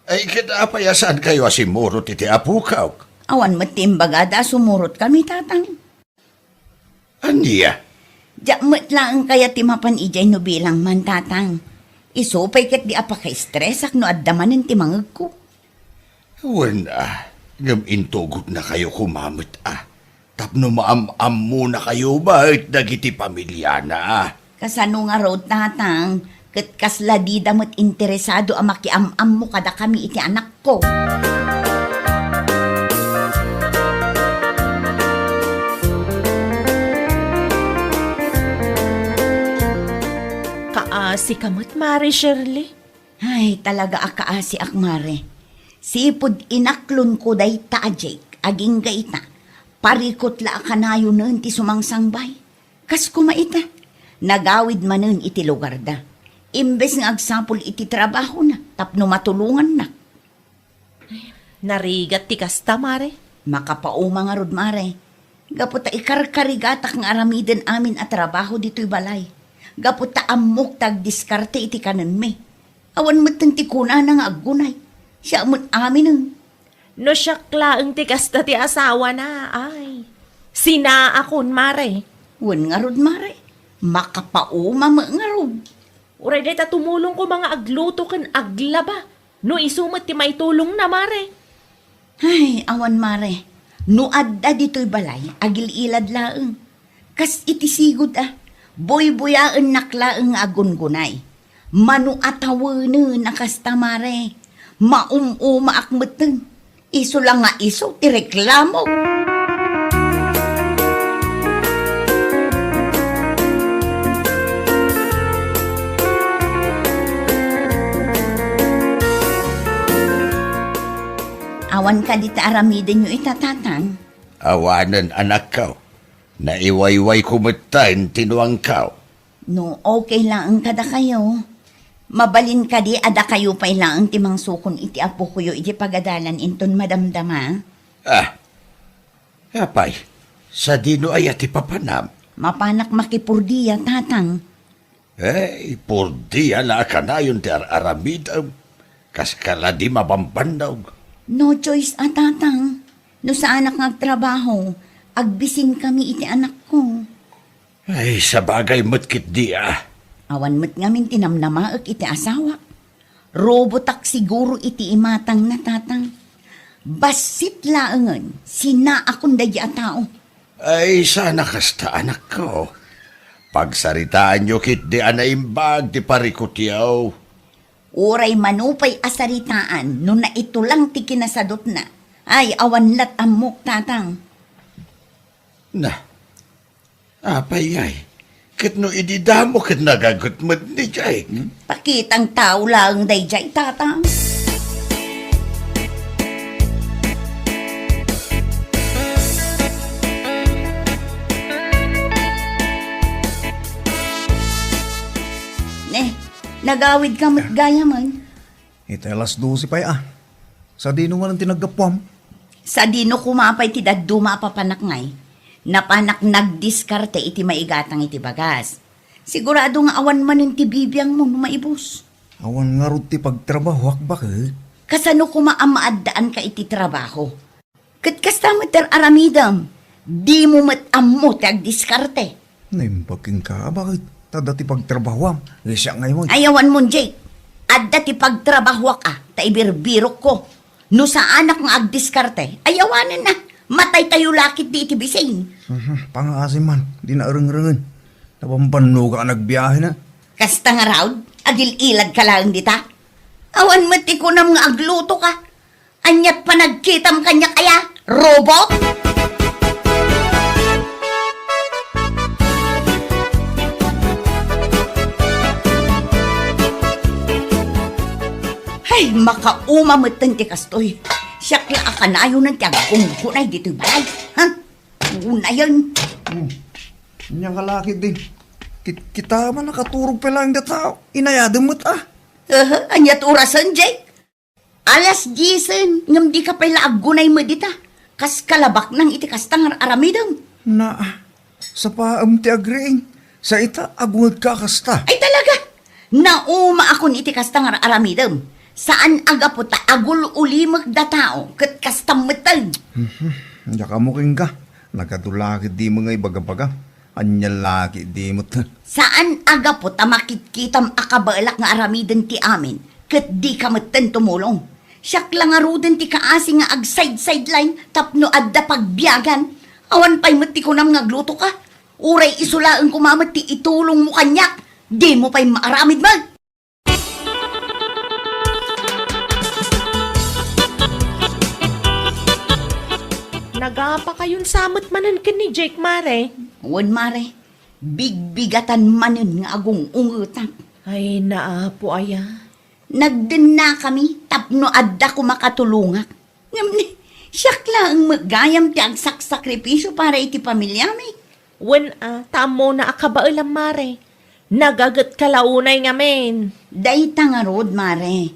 Ay kitapayasan kayo asimurot iti apukaw. Awan matimbagada sumurot kami tatang. Aniya? Diyamat lang kaya timapan ijay no bilang man tatang. Isupay kat di apaka-stress ak no addamanin timangag ko. Wala. Ngam intugot na kayo kumamit ah. Tapno maam-am muna kayo ba at dagiti pamilya na ah. Kasano nga road tatang. Kat kasla di damot interesado ang makiam-am mo kada kami iti anak ko. Kaasi kamot mare Shirley. Ay, talaga akaasi akmare. Sipod inaklon ko day taajek, aging gaita. Parikot la akanayo nun ti sumangsangbay. Kas kumaita, nagawid manen iti lugar da. Imbes nga agsapol iti trabaho na, tapno matulungan na. Narigat ti kasta mare. Makapauma nga rod mare. Gaputa ikarkarigatak nga aramiden amin at trabaho dito'y balay. Gaputa amok tag diskarte iti kanan me. Awan mo't ti kuna na nga agunay. Siya mo't amin ang. No syaklaeng ti kasta ti asawa na. Ay, sina akon mare. Wan nga rod mare. Makapauma mo nga rod. Uray deta tumulong ko mga agluto kan aglaba. No isumat ti may tulong na mare. Ay, awan mare. No adda dito'y balay, agililad laeng. Kas iti sigod ah. Boy-boyaan naklaeng agun-gunay. Manu atawanen nakasta mare. Maum-uma akmeten. Iso lang nga iso, ti reklamo. Awan ka di ta aramiden nyo itatatang. Awanan anak ka. Naiwayway kumutain tinuang ka. No, okay lang ang kada kayo. Mabalin ka di, ada kayo pa lang ang timang sukon iti apo kuyo iti pagadalan inton madamdama. Apay, sa dino ay ati papanam. Mapanak makipurdiya, tatang. Purdi ala ka na yun ti aramid. Kaskala di mabambandaw. No choice, tatang. No sa anak nagtrabaho, agbisin kami iti anak ko. Ay, sa bagay mo't di Awan mo't ngamin tinamnamaak iti asawa. Robotak siguro iti imatang na tatang. Basit laangan, sina akong daya tao. Ay, sana kasta anak ko. Pagsaritaan nyo kit di anaimbag di parikutyaw. Uray manupay asaritaan, no na ito lang ti kinasadot na. Ay, awan lat amok tatang. Na, apay ay. Kit no ididamo kit nagagot mo ni Jay. Pakitang tao lang dayjay tatang. Nagawid ka mo't gaya man. Ito alas 12 pa Sa dino nga ng tinagapwam. Sa dino kumapay ti daddu mapapanak ngay. Napanak nagdiskarte iti maigatang iti bagas. Sigurado nga awan man ti bibiyang mo no maibus. Awan nga ro ti pagtrabaho akbak Kasano kumaamaadaan ka iti trabaho. Kat kasta mo ter aramidam. Di mo matammo ti agdiskarte. Naimbagking ka, bakit? Tada ti pagtrabahwam. Siya ngayon. Ayawan mo, Jake. Adda ti pagtrabaho ka, taibirbirok ko. No sa anak nga agdiskarte, ayawanan na. Matay tayo lakit di iti bisain. Pangasim man, di na arang-rangan. Napampanno ka nagbiyahe na. Kasta nga raw, agil-ilad ka lang dita. Awan mati ko nam nga agluto ka. Anyat pa nagkitam kanya kaya, robot? Ay, makaumamatan ti kastoy. Siyak la akanayo ng tiyagkong kunay dito'y balay. Ha? Una yun. Niyang kalaki din. Kita man nakaturog pa lang data. Inayadang mo't Anyat orasan, Jake. Alas 10, ngam di ka pala agunay mo dita. Kas kalabak nang iti kastang aramidang. Na, sa paam ti agreeng. Sa ita, agungad ka kasta. Ay talaga, nauma akon iti kastang aramidang. Saan aga po ta agul ulimag da tao kat kastam metal. Yaka mo king ka. Nagkatulakit di mo ngay baga-baga. Anyalaki di mo ta. Saan aga po ta makitkitam akabalak nga aramidang ti amin kat di ka metan tumulong. Siyak lang aruden ti kaasi nga ag side-sideline tapno adda pagbiyagan. Awan pa'y mati ko nam nga gluto ka. Uray isulaan kumamat ti itulong mo kanyak. Di mo pa'y maaramid man. Nagapa kayon samot manan ken ni Jake Mare. Wan mare, bigbigatan manin nga agong ungutan. Ay, naapo aya. Nagdin na kami, tapno adda ko makatulungak. Siyak lang magayam ti agsak sakripisyo para iti pamilya mi. Wen tamo na akabailam Mare. Nagagat kalaunay ngamen. Dayta nga rod, mare.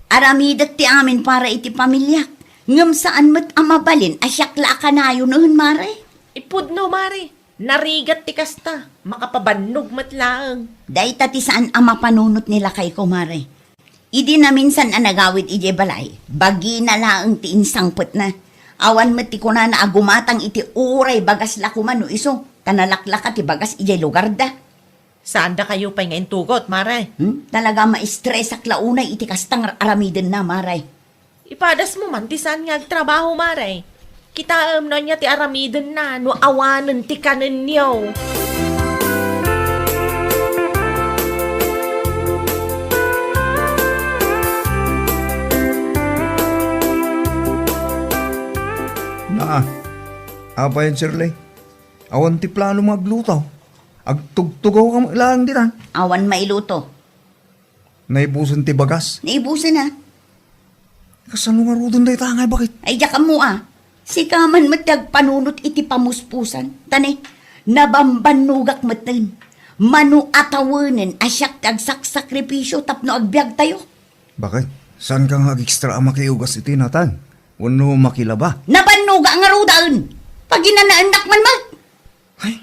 Aramidat ti amin para iti pamilya. Ngam saan mat amabalin, asyak la kanayo noon, mare. Ipudno Mare. Narigat ti kasta. Makapabannog matlaang. Dayta ti saan ama panunot nila kay ko, mare. Idi na minsan anagawid ije balay. Bagi na laang ti insangpot na. Awan mati ko na agumatang iti uray bagas lakuman no iso. Tanalaklaka ti bagas ije lugar da. Saan da kayo pa nga intugot, Mare? Talaga ma-stress ak launay iti kastang aramiden na, mare. Ipadas mo man, ti saan nga trabaho, Mare? Kita na niya ti aramiden na, no awanan ti kanan niyo. Na, apa yan, Shirley? Awan ti plano maglutaw. Agtugtugaw ka lang din Awan mailuto. Naibusan ti bagas. Naibusan na. Kasano nga rudon day tangay, bakit? Ay, diya ka mo ah. Si kaman matag panunot iti pamuspusan. Tani, nabambanugak matin. Manu atawanen asyak tagsak sakripisyo tapno agbyag tayo. Bakit? Saan kang ag-extra makiugas iti natan? Wano makilaba? Nabanuga nga rudaan. Pag inanaanak man ma. Ay,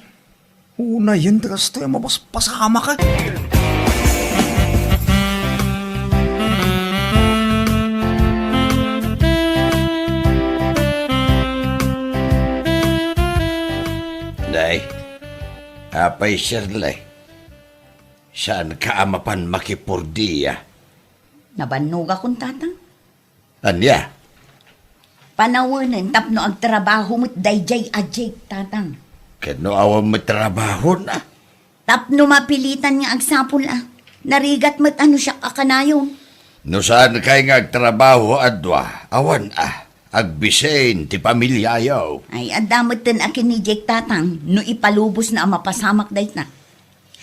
una yun, tagas tayo mapaspasama ka. Day, apay Shirley. Saan ka amapan makipurdiya? Nabanuga kong tatang. Anya? Panawanan tapno agtrabaho mo't dayjay ajay tatang. Kano awang matrabaho na? Tapno mapilitan nga agsapol Narigat mo't ano siya kakanayon. No saan kay nga trabaho adwa? Awan Agbisain ti pamilyayaw. Ay, adamot din akin ni Jake tatang no ipalubos na ang mapasamak dahit na.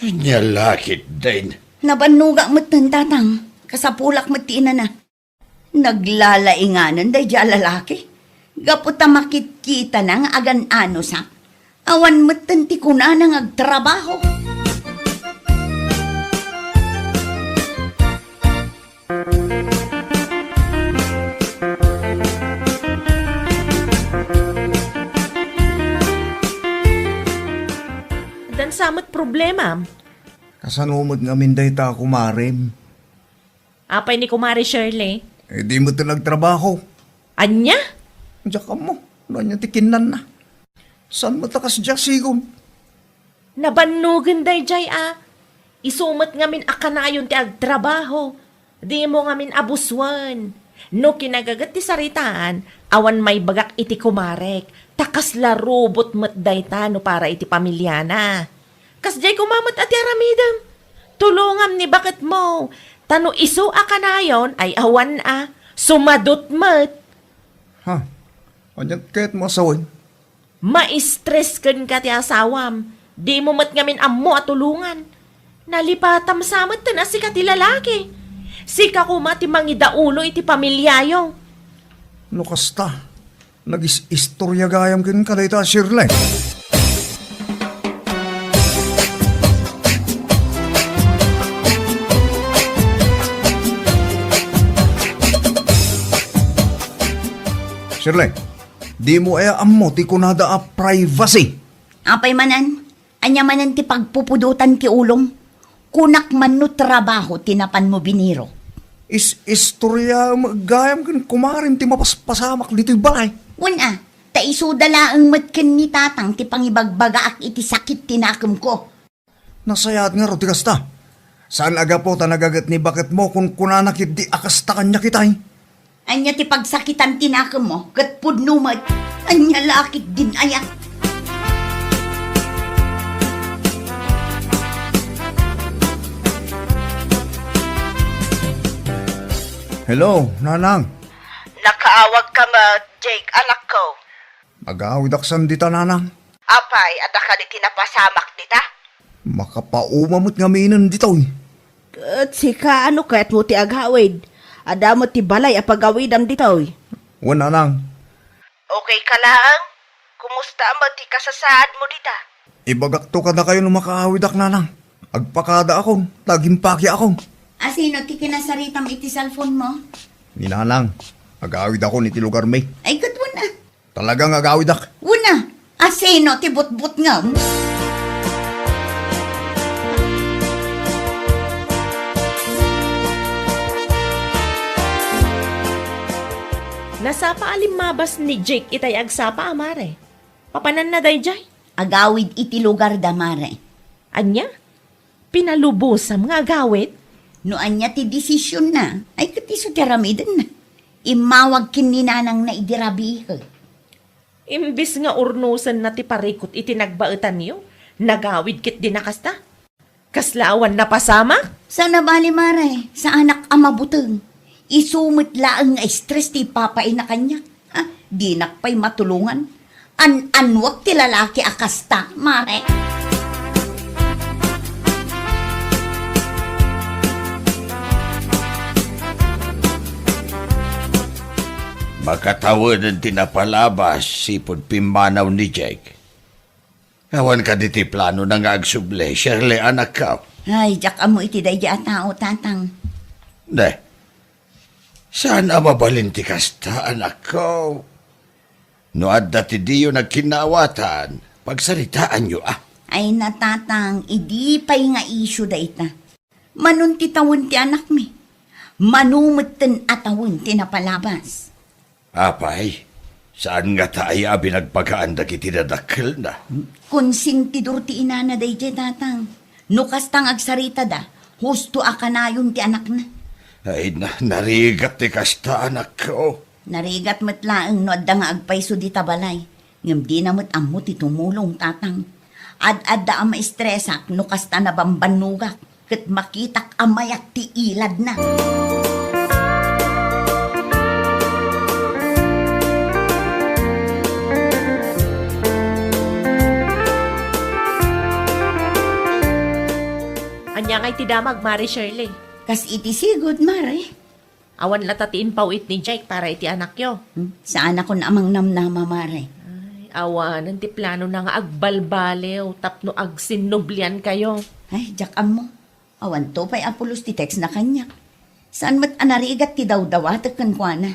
Anya lakit din. Nabanuga mo't din tatang. Kasapulak mo't tina na. Naglalainganan day dya lalaki. Gaputa makitkita na nga agan ano sa. Awan mo't din ti kuna nang agtrabaho. Dan samot problema. Kasanumod nga minday ta kumarim. Apay ni Kumari Shirley. Eh di mo ito nagtrabaho. Anya? Diyan ka mo. Ano niya tikinan na. Saan mo takas dyan sigon? Nabanugan day jay Isumot ngamin akanayon ti agtrabaho. Di mo ngamin abuswan. No kinagagat ti saritaan, awan may bagak iti kumarek. Takas larubot mat dayta no para iti pamilyana. Kas jay kumamot ati aramidam. Tulungam ni bakit mo. Tano isu akanayon ay awan sumadot mat. Ha? Anyan kahit mo asawin? Ma-stress kan ka ti asawam. Di mo mat ngamin ammo at tulungan. Nalipatam samat na si kati lalaki. Si kakumati mangidaulo iti pamilyayo. Lukasta. Nagis-istorya gayam kin kadayta Shirley. Shirley, di mo ammo ti kunada privacy. Apay manan, anya manan ti pagpupudutan ti ulong. Kunak man no trabaho tinapan mo biniro. Istorya gayam kin kumarim ti mapaspasamak dito'y balay. Una, taisudala ang matkin ni tatang ti pangibagbaga ak iti sakit tinakam ko. Nasayat nga ro ti kasta. Saan aga po ta nagagat ni bakit mo kung kunanakit di akasta kanya kitay? Anya ti pagsakitan tinakam mo, kat pudnumat, anya lakit din ayak. Hello, nanang. Nakaawag ka ma, Jake, anak ko. Mag-awid aksan dita, nanang. Apay, ada ka di tinapasamak dita? Makapaumamot nga minan dito'y. At sika ano kahit mo ti aghawid. Adamo ti balay apagawidam ditoy. Wan, nanang. Okay ka lang? Kumusta ang ti kasasaad mo dita? Ibagakto ka na kayo nung makaawid ak, nanang. Agpakada akong, tagimpaki akong. Asino ti kinasaritam iti cellphone mo? Ni nanang, agawid ako ni ti lugar may. Ay katwan Talagang agawid ak. Una, asino ti butbut nga. Nasapa alimabas ni Jake itay agsapa amare. Papanan na day jay. Agawid iti lugar damare. Anya? Pinalubosam nga agawid? No anya ti desisyon na, ay katiso ti ramidan na. Imawag kininanang na idirabi. Imbis nga urnusan na ti parikot iti nagbaetan niyo, nagawid kit dinakasta. Kaslawan na pasama? Sana bali mare, sa anak amabuteng. Isumit laang nga stress ti papay na kanya. Di nakpay matulungan. Anwag ti lalaki akasta, mare. Makatawad ang tinapalabas sipod pimanaw ni Jake. Awan ka diti plano na nga agsuble, Shirley anak ka. Ay, jak amo iti day tao, tatang. Ne, saan mabalin ti kasta anak ko? No adda ti diyo nagkinawatan, pagsaritaan nyo Ay, natatang, idi pa'y nga isyo da ita. Manun ti tawon ti anak mi. Manumutin atawon ti napalabas. Apay, saan nga tayo binagpagaan da kiti dadakil na? Konsintidur ti inana day tatang. Nukas tang agsarita da, husto akanayon ti anak na. Ay, narigat ti kasta anak ko. Narigat matlaang no adda nga agpayso di tabalay. Ngam di namot amo ti tumulong tatang. Ad-adda ang maistresak no kasta na bambanugak. Kat makitak amayak ti ilad na. Anya ngay ti damag, Mari Shirley. Kas iti sigod, Mare. Awan latatiin pawit ni Jake para iti anak yo. Saan ako na amang namnama, Mare? Awan, ti plano na nga agbalbalew, tapno agsinublian kayo. Ay, jakam mo. Awan to pa'y apulos ti text na kanyak. Saan mat anarigat ti dawdawat kan kwa na?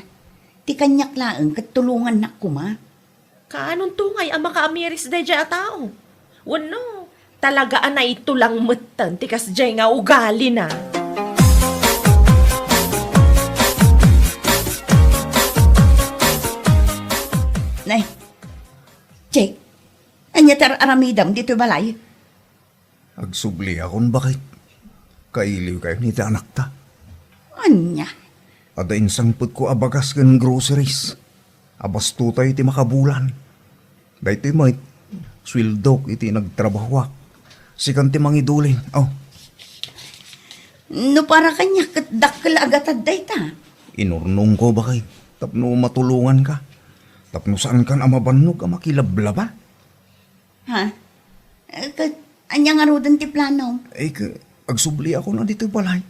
Ti kanyak laeng kat tulungan na kuma. Kaanong tungay ang makaamiris da dya tao? Wano, talagaan na ito lang matan, tikas dya nga ugali na. Nay, Jake, anya tar aramidam dito balay. Agsubli akon bakit? Kailiw kayo ni anak ta. Anya? Ada insangput ko abagas ng groceries. Abas tutay iti makabulan. Dahito may swildok iti nagtrabahwak. Sikan ti mangidulin. Oh, No para kanya kat dakkel agatad dayta. inurnong ko bakit? Tapno matulungan ka. Tapno saan kan amabanog ka makilablaba? Ha? Kat anya nga rodan ti plano. Ay, agsubli ako na dito balay.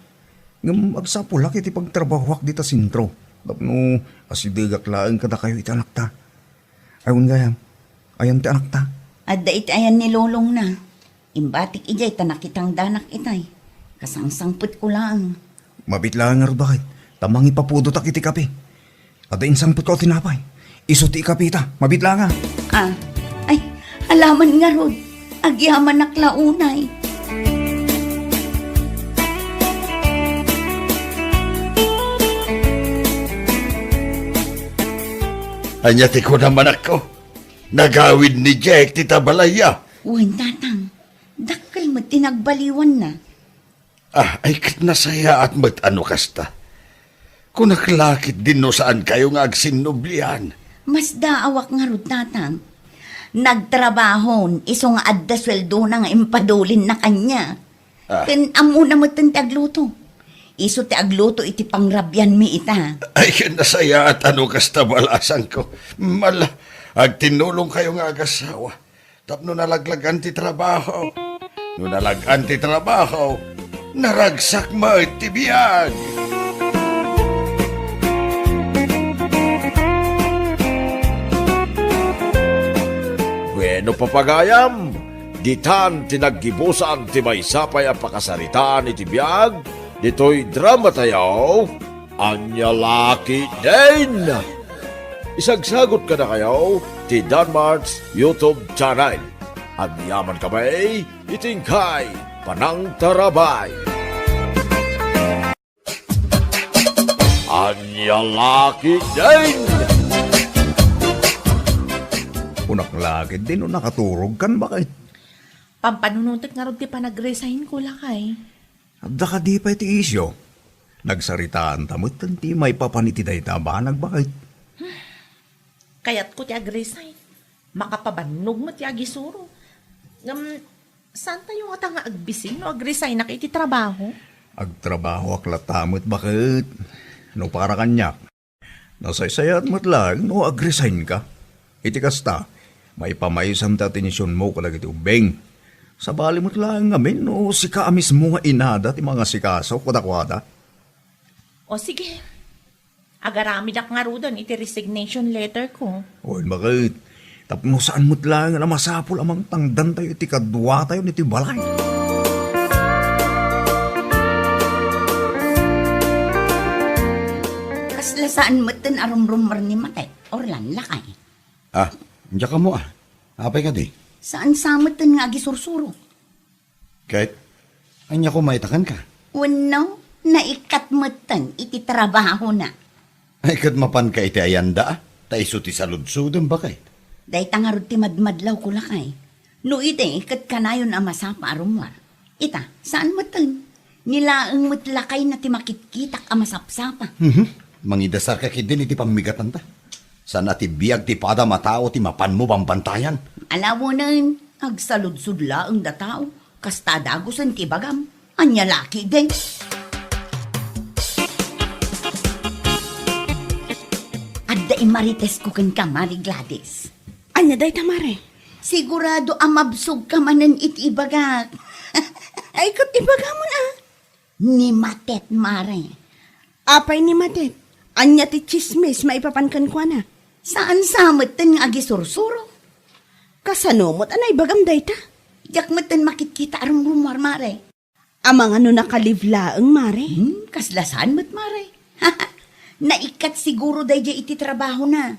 Ngam agsapulak iti pagtrabahwak dita sintro. Tapno asidegak laeng kada kayo iti anak ta. Ayun gayam, ayan ti anak ta. Adda iti ayan ni lolong na. Imbatik ijay tanakitang danak itay. Kasangsangput ko lang. Mabitlaan nga ro bakit? Tamang ipapudo tak iti kape. Ada insangput ko tinapay. Iso ti ikapita, mabitlaan nga. Ay, alaman nga rod. Agyaman naklaunay. Anyati ko naman ako. Nagawid ni Jake ti tabalaya. Uwan tatang, dakkel mo tinagbaliwan na. Ay kat nasaya at ano kasta. Kung naklakit din no saan kayo nga agsinublian. Mas daawak nga rod tatang. Nagtrabahon, iso nga adda sweldo na nga impadulin na kanya. Ken amo na mo ti agluto. Iso ti agluto iti pangrabyan mi ita. Ay nasaya at ano kasta balasan ko. Mala, agtinulong kayo nga agasawa. Tapno nalaglagan ti trabaho. No nalagan ti trabaho, naragsak mo ti biyag. Bueno papagayam, ditan tinaggibusan ti maysapay a pakasaritaan iti biag, dito'y drama tayo, anya laki din. Isagsagot ka na kayo, ti Danmar's YouTube channel. At yaman kamay, itingkay, panang tarabay. Anya laki din. Unak lagid din o nakaturog kan bakit? Pampanunutik nga ron ti panag-resign ko lakay. Adda ka di pa iti isyo. Nagsaritaan tamot tanti may papanititay tabanag bakit? Kayat ko ti ag-resign. Makapabanog mo ti agisuro. Saan tayo nga nga agbisin no ag-resign na iti trabaho? Agtrabaho aklatamot bakit? No para kanyak. Nasaysayat mo't lang no agresign ka. Iti kasta, may pamaysan ta tinisyon mo kalag iti ubeng. Sa bali mo't lang ngamin no sika mismo nga inada ti mga sikaso kwada-kwada. O sige, Agarami dak nga rudon iti resignation letter ko. Oy, bakit? Tapno saan mo't lang na masapol amang tangdan tayo iti kadwa tayo niti balay. Kasla saan mo tin arumrumar ni Matay? Orlan lakay. Ah, hindi ka mo ah. Apay ka di. Saan samot tin nga gisursuro? Kahit, anya ko maitakan ka. Wano, naikat mo tin iti trabaho na. Ay, kat mapan ka iti ayanda ah. Taiso ti saludsudon ba kay? Day tangarod ti madmadlaw ko lakay. No ite, ikat kanayon ang masapa arumwar. Ita, saan mo tin? Nilaang mo't lakay na ti makitkitak ang masapsapa. Mangidasar ka kidin iti pamigatan ta. Sana ti biyag ti pada matao ti mapan mo bambantayan. Alam mo nun, agsaludsudla ang datao. Kasta dagusan ti bagam. Anya laki din. Adda imarites ko kan ka, Mari Gladys. Anya day tamare. Sigurado amabsog ka manan iti ibagak. Ay, kat ibagamon ah. Ni Matet, Mare. Apay ni Matet. Anya ti chismis maipapankan ko na. Saan samatan nga agisursuro? Kasanomot anay bagam day ta. Yak matan makikita arong rumor, Mare. Amang ano nakalivlaang mare. Kaslasan mo't, Mare. Naikat siguro day iti trabaho na.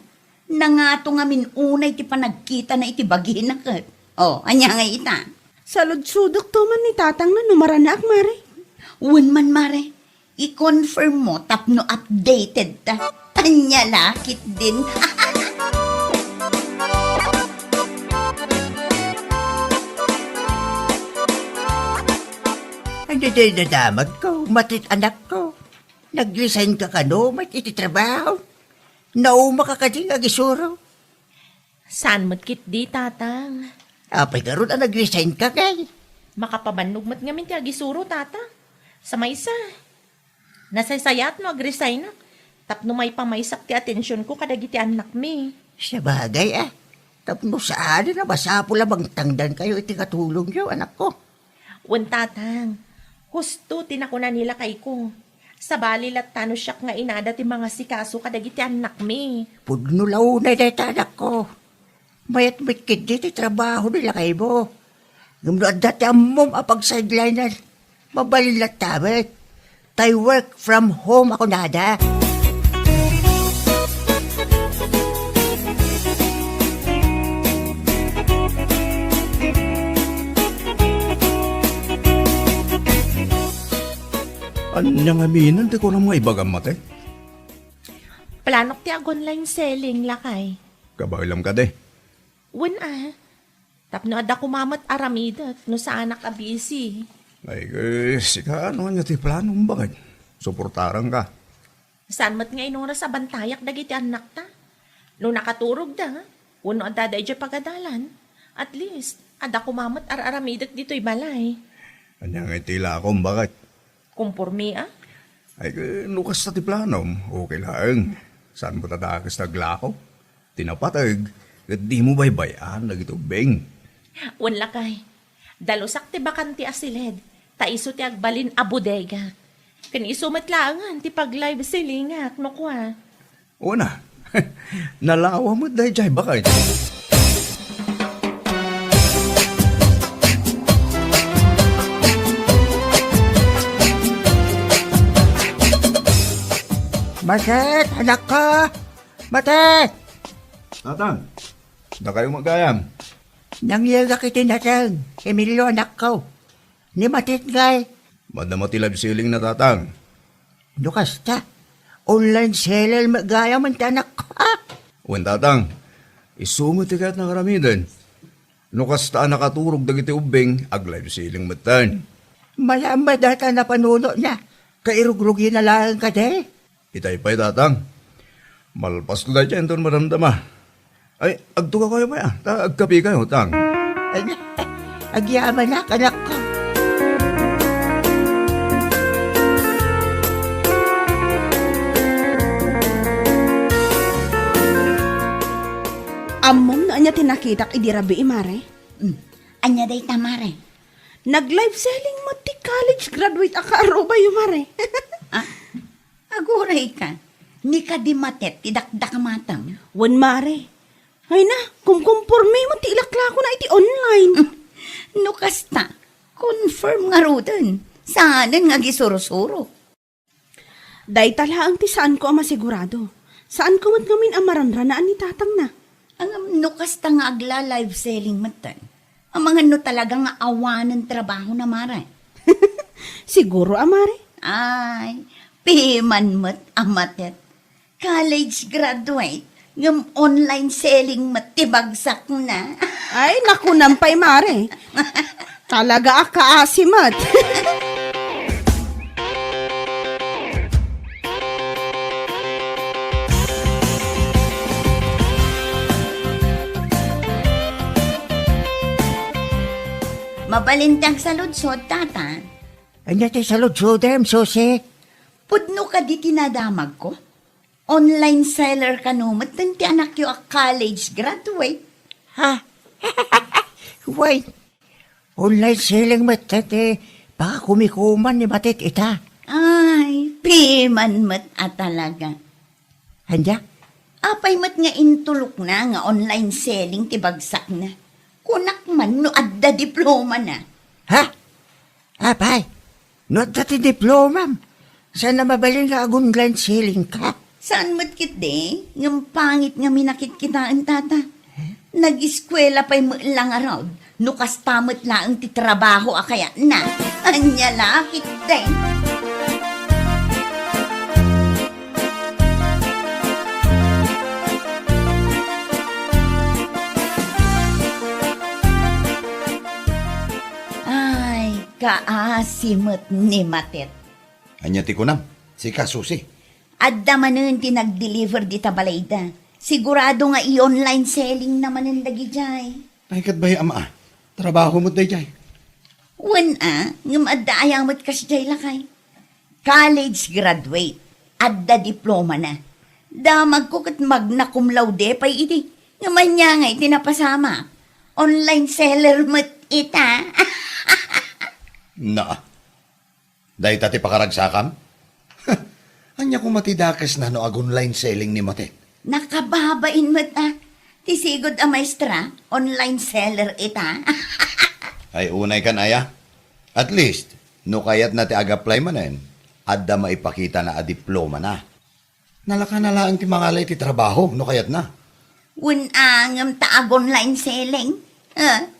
Nangato nga minunay ti panagkita na iti bagihin na kat. Oh, anya nga ita. Saludsudok to man ni tatang na numaranak mare. Wan man, Mare. I-confirm mo tapno updated ta. Anya lakit din. Ay, daday nadamag ko, matit anak ko. Nag-resign ka kano, mat iti trabaho. Nauma ka kading agisuro. Saan mo't kit di, tatang? Apay karon ang nag-resign ka kay. Makapabannog mo't ngamin ti agisuro, tata. Sa maysa. Nasaysayat no agresign na. Tapno may pamaysak ti atensyon ko kadagiti anak mi. Sa bagay Tapno saan na masapo lamang tangdan kayo iti katulong niyo, anak ko. Wan tatang. Husto tinakuna nila kay ko. Sa bali latano siyak nga inada ti mga sikaso kadagiti anak mi. Pudno launay na anak ko. Mayat mitkid ti trabaho nila kay mo. Ngumno ang dati amom apag sideliner. Mabalilat tamat. Tay work from home ako nada. Anya nga minan, di ko na mga ibagam mate. Planok ti online selling lakay. Kabailam ka de. Wan Tapno ada kumamat aramidat no sa anak a busy. Ay, sika ano nga ti planong bakit? Suportarang ka. Saan mat nga inong sa bantayak dagiti anak ta? No nakaturog da, uno ada da ija pagadalan. At least, ada kumamat aramidat dito'y balay. Anya nga itila akong bakit? Kumpurmi Ay, nukas na ti planom, okay lang. Saan mo tatakas naglako? Tinapatag, at di mo baybayan, nagitubing. Wan lakay. Dalusak ti bakanti asilid. Taiso ti agbalin a bodega. Kaniso matlangan ti pag live selling no kwa. Una, nalawa mo dahil jay bakit? Matet, anak ko! Matet! Tatang, na kayo magayam. Nangyaga kiti natang, Emilio anak ko. Ni Matet gay, Madamatilab siling na tatang. lukas ta. Online seller magaya man ta anak ko. Uwan tatang, isumot ikat na karamidan. Nukas ta nakaturog dagiti ubing, aglive siling matan. Malamad data na panuno niya. Kairugrugi na lang ka de. Itay pa'y tatang. Malpas ko na dyan doon maramdama. Ay, agtuka kayo ba yan? Agkapi kayo, tang. Agyaman na anak ko. Amom na anya tinakitak idirabi mare. Anya day tamare. Nag-live selling mo ti college graduate aka aruba yung mare. Aguray ka. Ni ka di matet, tidakdak matang. Wan mare. Ay na, kung kumporme mo ti ilakla ko na iti online. No kasta, confirm nga rudan. Saanan nga gisuro-suro. Day tala ang ti saan ko ang masigurado. Saan ko mat ngamin ang maranranaan ni tatang na. Ang no kasta nga agla live selling matan. Ang mga no talaga nga awanan trabaho na mara. Siguro, amare. Ay, piman mat amatet. College graduate, ngam online selling matibagsak na. Ay, naku nampay, mare. Talaga akaasimat. Mabalintang sa lutsod, tata. Anya ti sa lutsodem, Susi. Pudno ka di tinadamag ko. Online seller ka no, matan ti anak yo a college graduate. Ha? Wait. Online selling matet baka kumikuman ni matit ita. Ay, piman mat talaga. Handa? Apay mat nga intulok na nga online selling ti bagsak na. Kunak man no adda diploma na. Ha? Apay, not dati diploma. Saan na mabalin ka online selling ka? Saan mat kit de? Ngam pangit nga minakit kitaan tata. Nag-eskwela pa'y lang araw. Nukas tamot lang ti trabaho kaya na. Anya lakit de. Ay, kaasimot ni Matet. Anya ti kunam, si Kasusi. Adda manen ti nag-deliver di tabalayda. Sigurado nga i-online selling naman ang lagi jay. Ay kat ba ama? Trabaho mo day jay. Wan ngam adda ayamot kas jay lakay. College graduate, adda diploma na. Damag ko kat magna cum laude pay iti. Ngaman niya nga itinapasama. Online seller mo't ita. Na. Dahil tati pakaragsakam? Anya kung matidakas na no ag online selling ni Mate. Nakababain mo't Tisigod a maestra, online seller ita. Ay unay kan aya. At least, no kayat na ti ag-apply manen, adda maipakita na a diploma na. Nalaka na lang ti mangalay ti trabaho, no kayat na. Unangam taag online selling.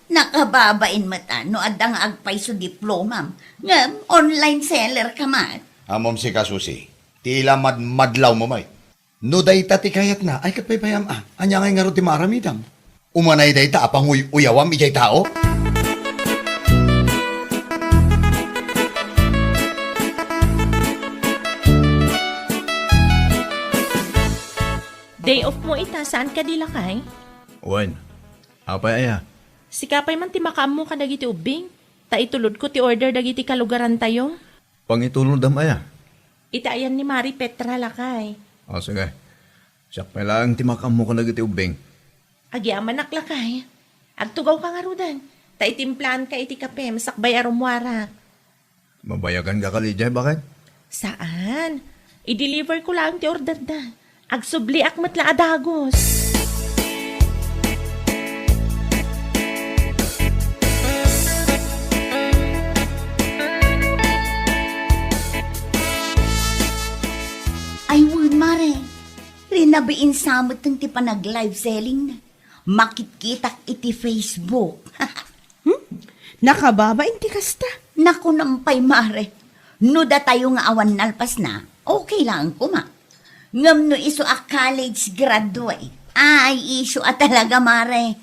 Nakababain mata, no adda nga agpay so diploma. Ngam, online seller ka mat. Amom si Kasusi, tila madlaw mo may. No day tati kayat na, ay katpaypayam anya ngay nga ro ti maramidam. Umanay day ta apang uyawam ijay tao. Day off mo ita, saan ka di lakay? Wan, apay aya. Sikapay man ti makaam mo ka dagiti ubing. Ta itulod ko ti order dagiti kalugaran tayo. Pangitulong dam aya. Ita ayan ni Mari Petra lakay. O sige. Siyak pa lang timakam mo ka na iti ubeng. Agyaman naklakay. Agtugaw ka nga rudan. Ta itimplaan ka iti kape, masakbay arumwara. Mabayagan ka kalijay, bakit? Saan? I-deliver ko lang ti order da. Agsubli akmat la adagos. Ay, wun, mare. Rinabiin samot ng ti panag-live selling na. Makitkitak iti Facebook. Nakababain ti kasta. Naku nampay, mare. No da tayo nga awan nalpas na, okay lang kuma. Ngam no iso a college graduate. Ay, iso a talaga, mare.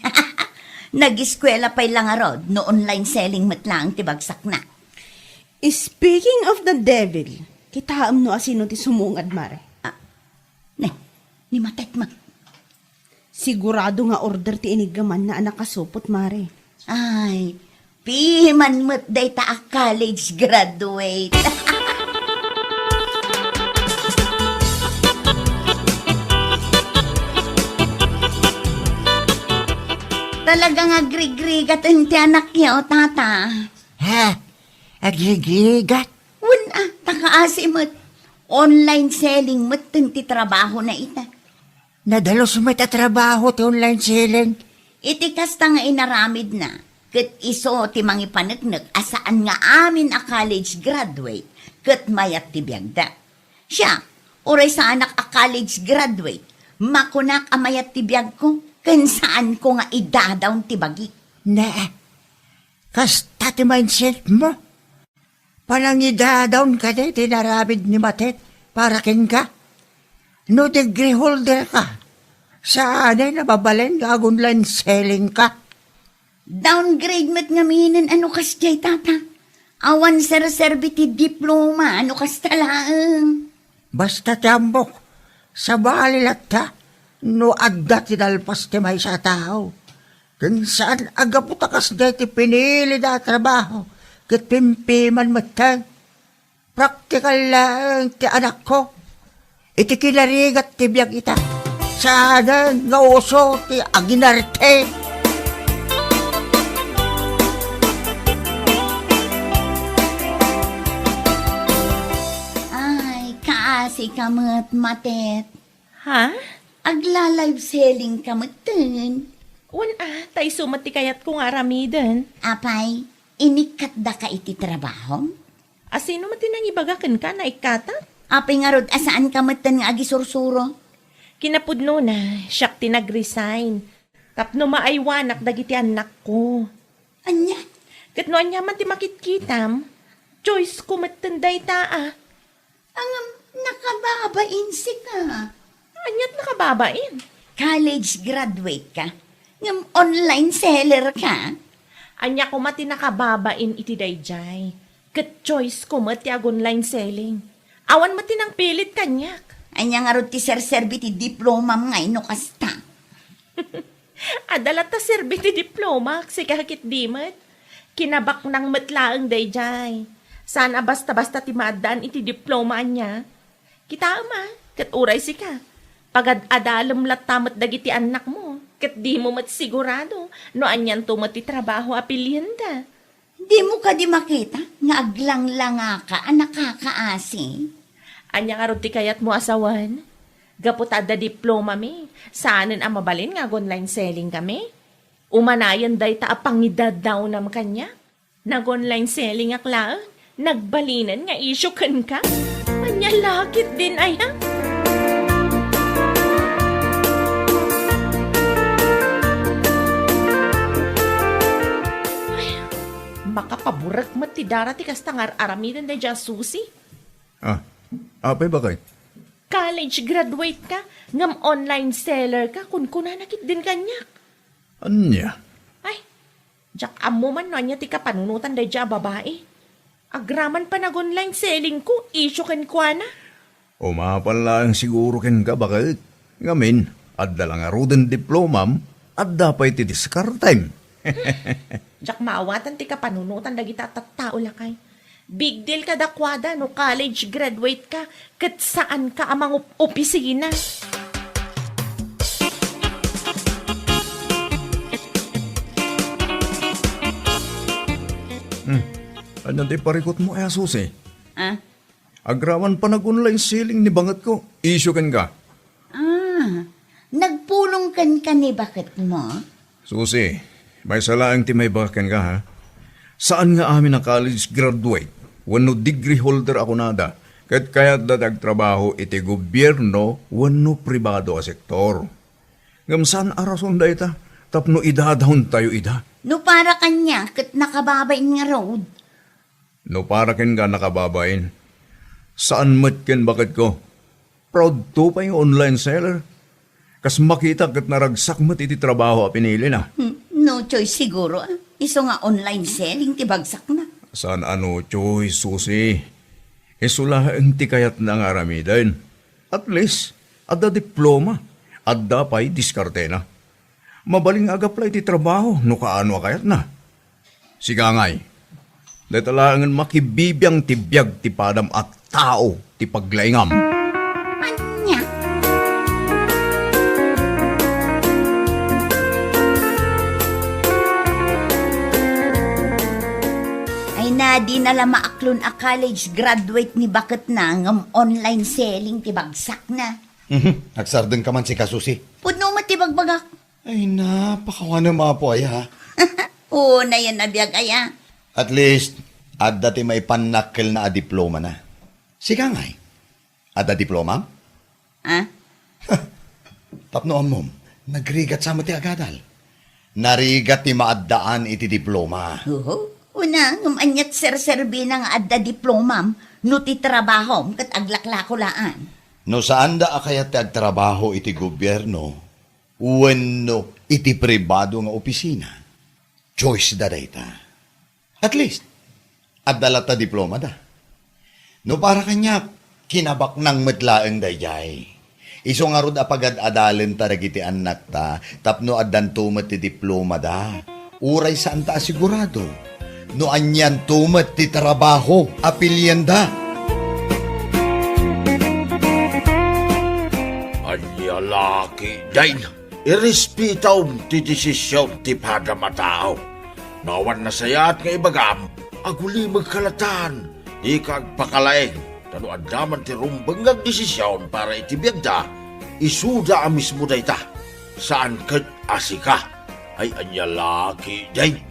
Nag-eskwela pa'y lang arod, no online selling matlang tibagsak na. Speaking of the devil, kitaam no asino ti sumungad, mare. Ni matet ma. Sigurado nga order ti inigaman na anak kasupot, mare. Ay, piman mo't day ta a college graduate. Talagang agrigrigat ang tiyanak niya, o tata. Ha? Agligligat? Wala, takaasimot. online selling mo't ti trabaho na ita. Nadalos mo trabaho ti online selling. Iti kasta nga inaramid na. Kat iso ti mangi panagnak asaan nga amin a college graduate. Kat mayat ti biyagda. Siya, oray sa anak a college graduate. Makunak a mayat ti biyag ko. Kan saan ko nga idadawn ti bagi. Na, kasta ti mindset mo. Palangida down ka di, tinaramid ni Matet, para kin ka. No degree holder ka. Saan ay nababalin ka online selling ka. Downgrade mat nga minin ano kas jay tata. Awan serserbi ti diploma ano kas talaang. Basta tambok, sa balilat ka, no adda tinalpas ti may sa tao. Kung saan agaputakas di ti pinili na trabaho, kat pimpiman matang. Praktikal lang ti anak ko. Iti kinarigat ti biyag ita. Sana nga uso ti aginarte. Ay, kaasi kamot matet. Ha? Agla-live selling kamot dun. Tay sumati kayat ko nga ramidan. Apay, inikat da ka iti trabaho? Asino mati nang ibagakan ka na ikata? Apay nga rod, asaan kamot nga agisursuro? Kinapudno na, siyak tinag-resign. Tapno maaywanak dagiti anak ko. Anya? Katno anya man ti makitkitam, choice ko matanday taa. Ang nakababain si ka. Anyat nakababain. College graduate ka. Ngam online seller ka. Anya ko mati nakababain iti dayjay. Kat choice ko mati ag online selling. Awan mati nang pilit kanyak. Anya nga rod ti serserbi ti diploma mga ino kasta. Adalat ta serbi ti diploma, si kahakit dimat. Kinabak ng matlaang dayjay. Sana basta-basta ti maadaan iti diploma niya. Kita ama, kat uray si ka. Pagad adalam latamat dagiti anak mo, kat di mo mat sigurado, no anyan tumat ti trabaho apilienda. Di mo ka di makita, nga aglang-langa ka, anak kakaasi. Anya nga ti kayat mo asawan. Gapot ada diploma mi, saanin ang mabalin nga online selling kami. Umanayan day ta apangidad daw nam kanya. Nag-online selling aklaan, nagbalinan nga isyukan ka. Anya lakit din ay ha? Makapaburak mat ti darati kas tangar aramidan da dya susi. Apay ba kay? College graduate ka, ngam online seller ka, kun nakit din kanyak. Anya? Ay, jak amo man no anya ti kapanunutan da dya babae. Agraman pa nag-online selling ko, isyo ken kwa na. Umapal lang siguro ken ka bakit? Ngamin, adda lang arudan diplomam, adda pa iti discard time. Jak maawatan ti kapanunutan da kita tattao lakay. Big deal ka dakwada no college graduate ka, kat saan ka amang opisina. Ano di parikot mo ay susi? Ah? Agraman pa nag-online selling ni bangat ko. Issue kan ka. Nagpulong kan ka ni bakit mo? Susi, may salaang ti may bakan ka ha? Saan nga amin na college graduate? Wano degree holder ako nada. Kahit kaya't dadag trabaho iti gobyerno, wano pribado a sektor. Ngam saan arason da ita? Tapno idadahon tayo ida. No para kanya, kat nakababain nga road. No para ken ka nakababain. Saan mat ken bakit ko? Proud to pa yung online seller. Kas makita kat naragsak mat iti trabaho a pinili na. No choice siguro. Iso nga online selling, tibagsak na. Saan ano choice, susi? Isula ang tikayat na nga aramidan. At least, adda diploma. Adda pa'y diskarte na. Mabaling agaplay ti trabaho, no kaano kayat na. Sigangay, detalangan makibibiyang tibiyag ti padam at tao ti paglaingam. Anya? Ay na, di nala maaklon a college graduate ni bakit na ngam online selling ti bagsak na. Nagsardeng ka man si Kasusi. Pudno mo ti bagbagak. Ay, napakawa na mga po ay ha. Oo na yan nabiyag aya. At least, adda ti may panakil na a diploma na. Sika ngay. Adda diploma? Ha? Tapno amom, nagrigat sa mo ti agadal. Narigat ti maaddaan iti diploma. Oo. Una, ngam anyat serserbi ng adda diplomam, no ti trabahom kat aglaklakulaan. No saan da akayat ti agtrabaho iti gobyerno, wenno iti pribado nga opisina. Choice da data. At least, adala ta diploma da. No para kanya, kinabak ng metlaeng dayjay. Iso nga rod apagad-adalen ta dagiti anak ta, tapno addan tumet ti diploma da. Uray saan ta asigurado. No anyan tumet ti trabaho, apilyan da. Anya laki dain, irespitaw ti desisyon ti padamatao. Nawan na sayat nga ibagam, aguli magkalatan, ikag pakalaeng, tano andaman ti rumbang nga desisyon para itibiyagda, isuda ang mismo dayta. Saan kat asika? Ay anya laki dain.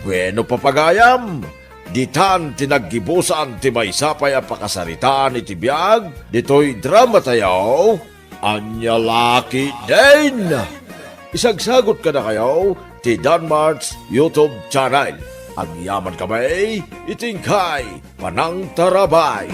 Bueno papagayam, ditan tinaggibusan ti maysapay a pakasaritaan iti biag, dito'y drama tayaw, anya laki din. Isagsagot ka na kayo, ti Danmart's YouTube channel. Ang yaman kamay, itingkay, panang tarabay.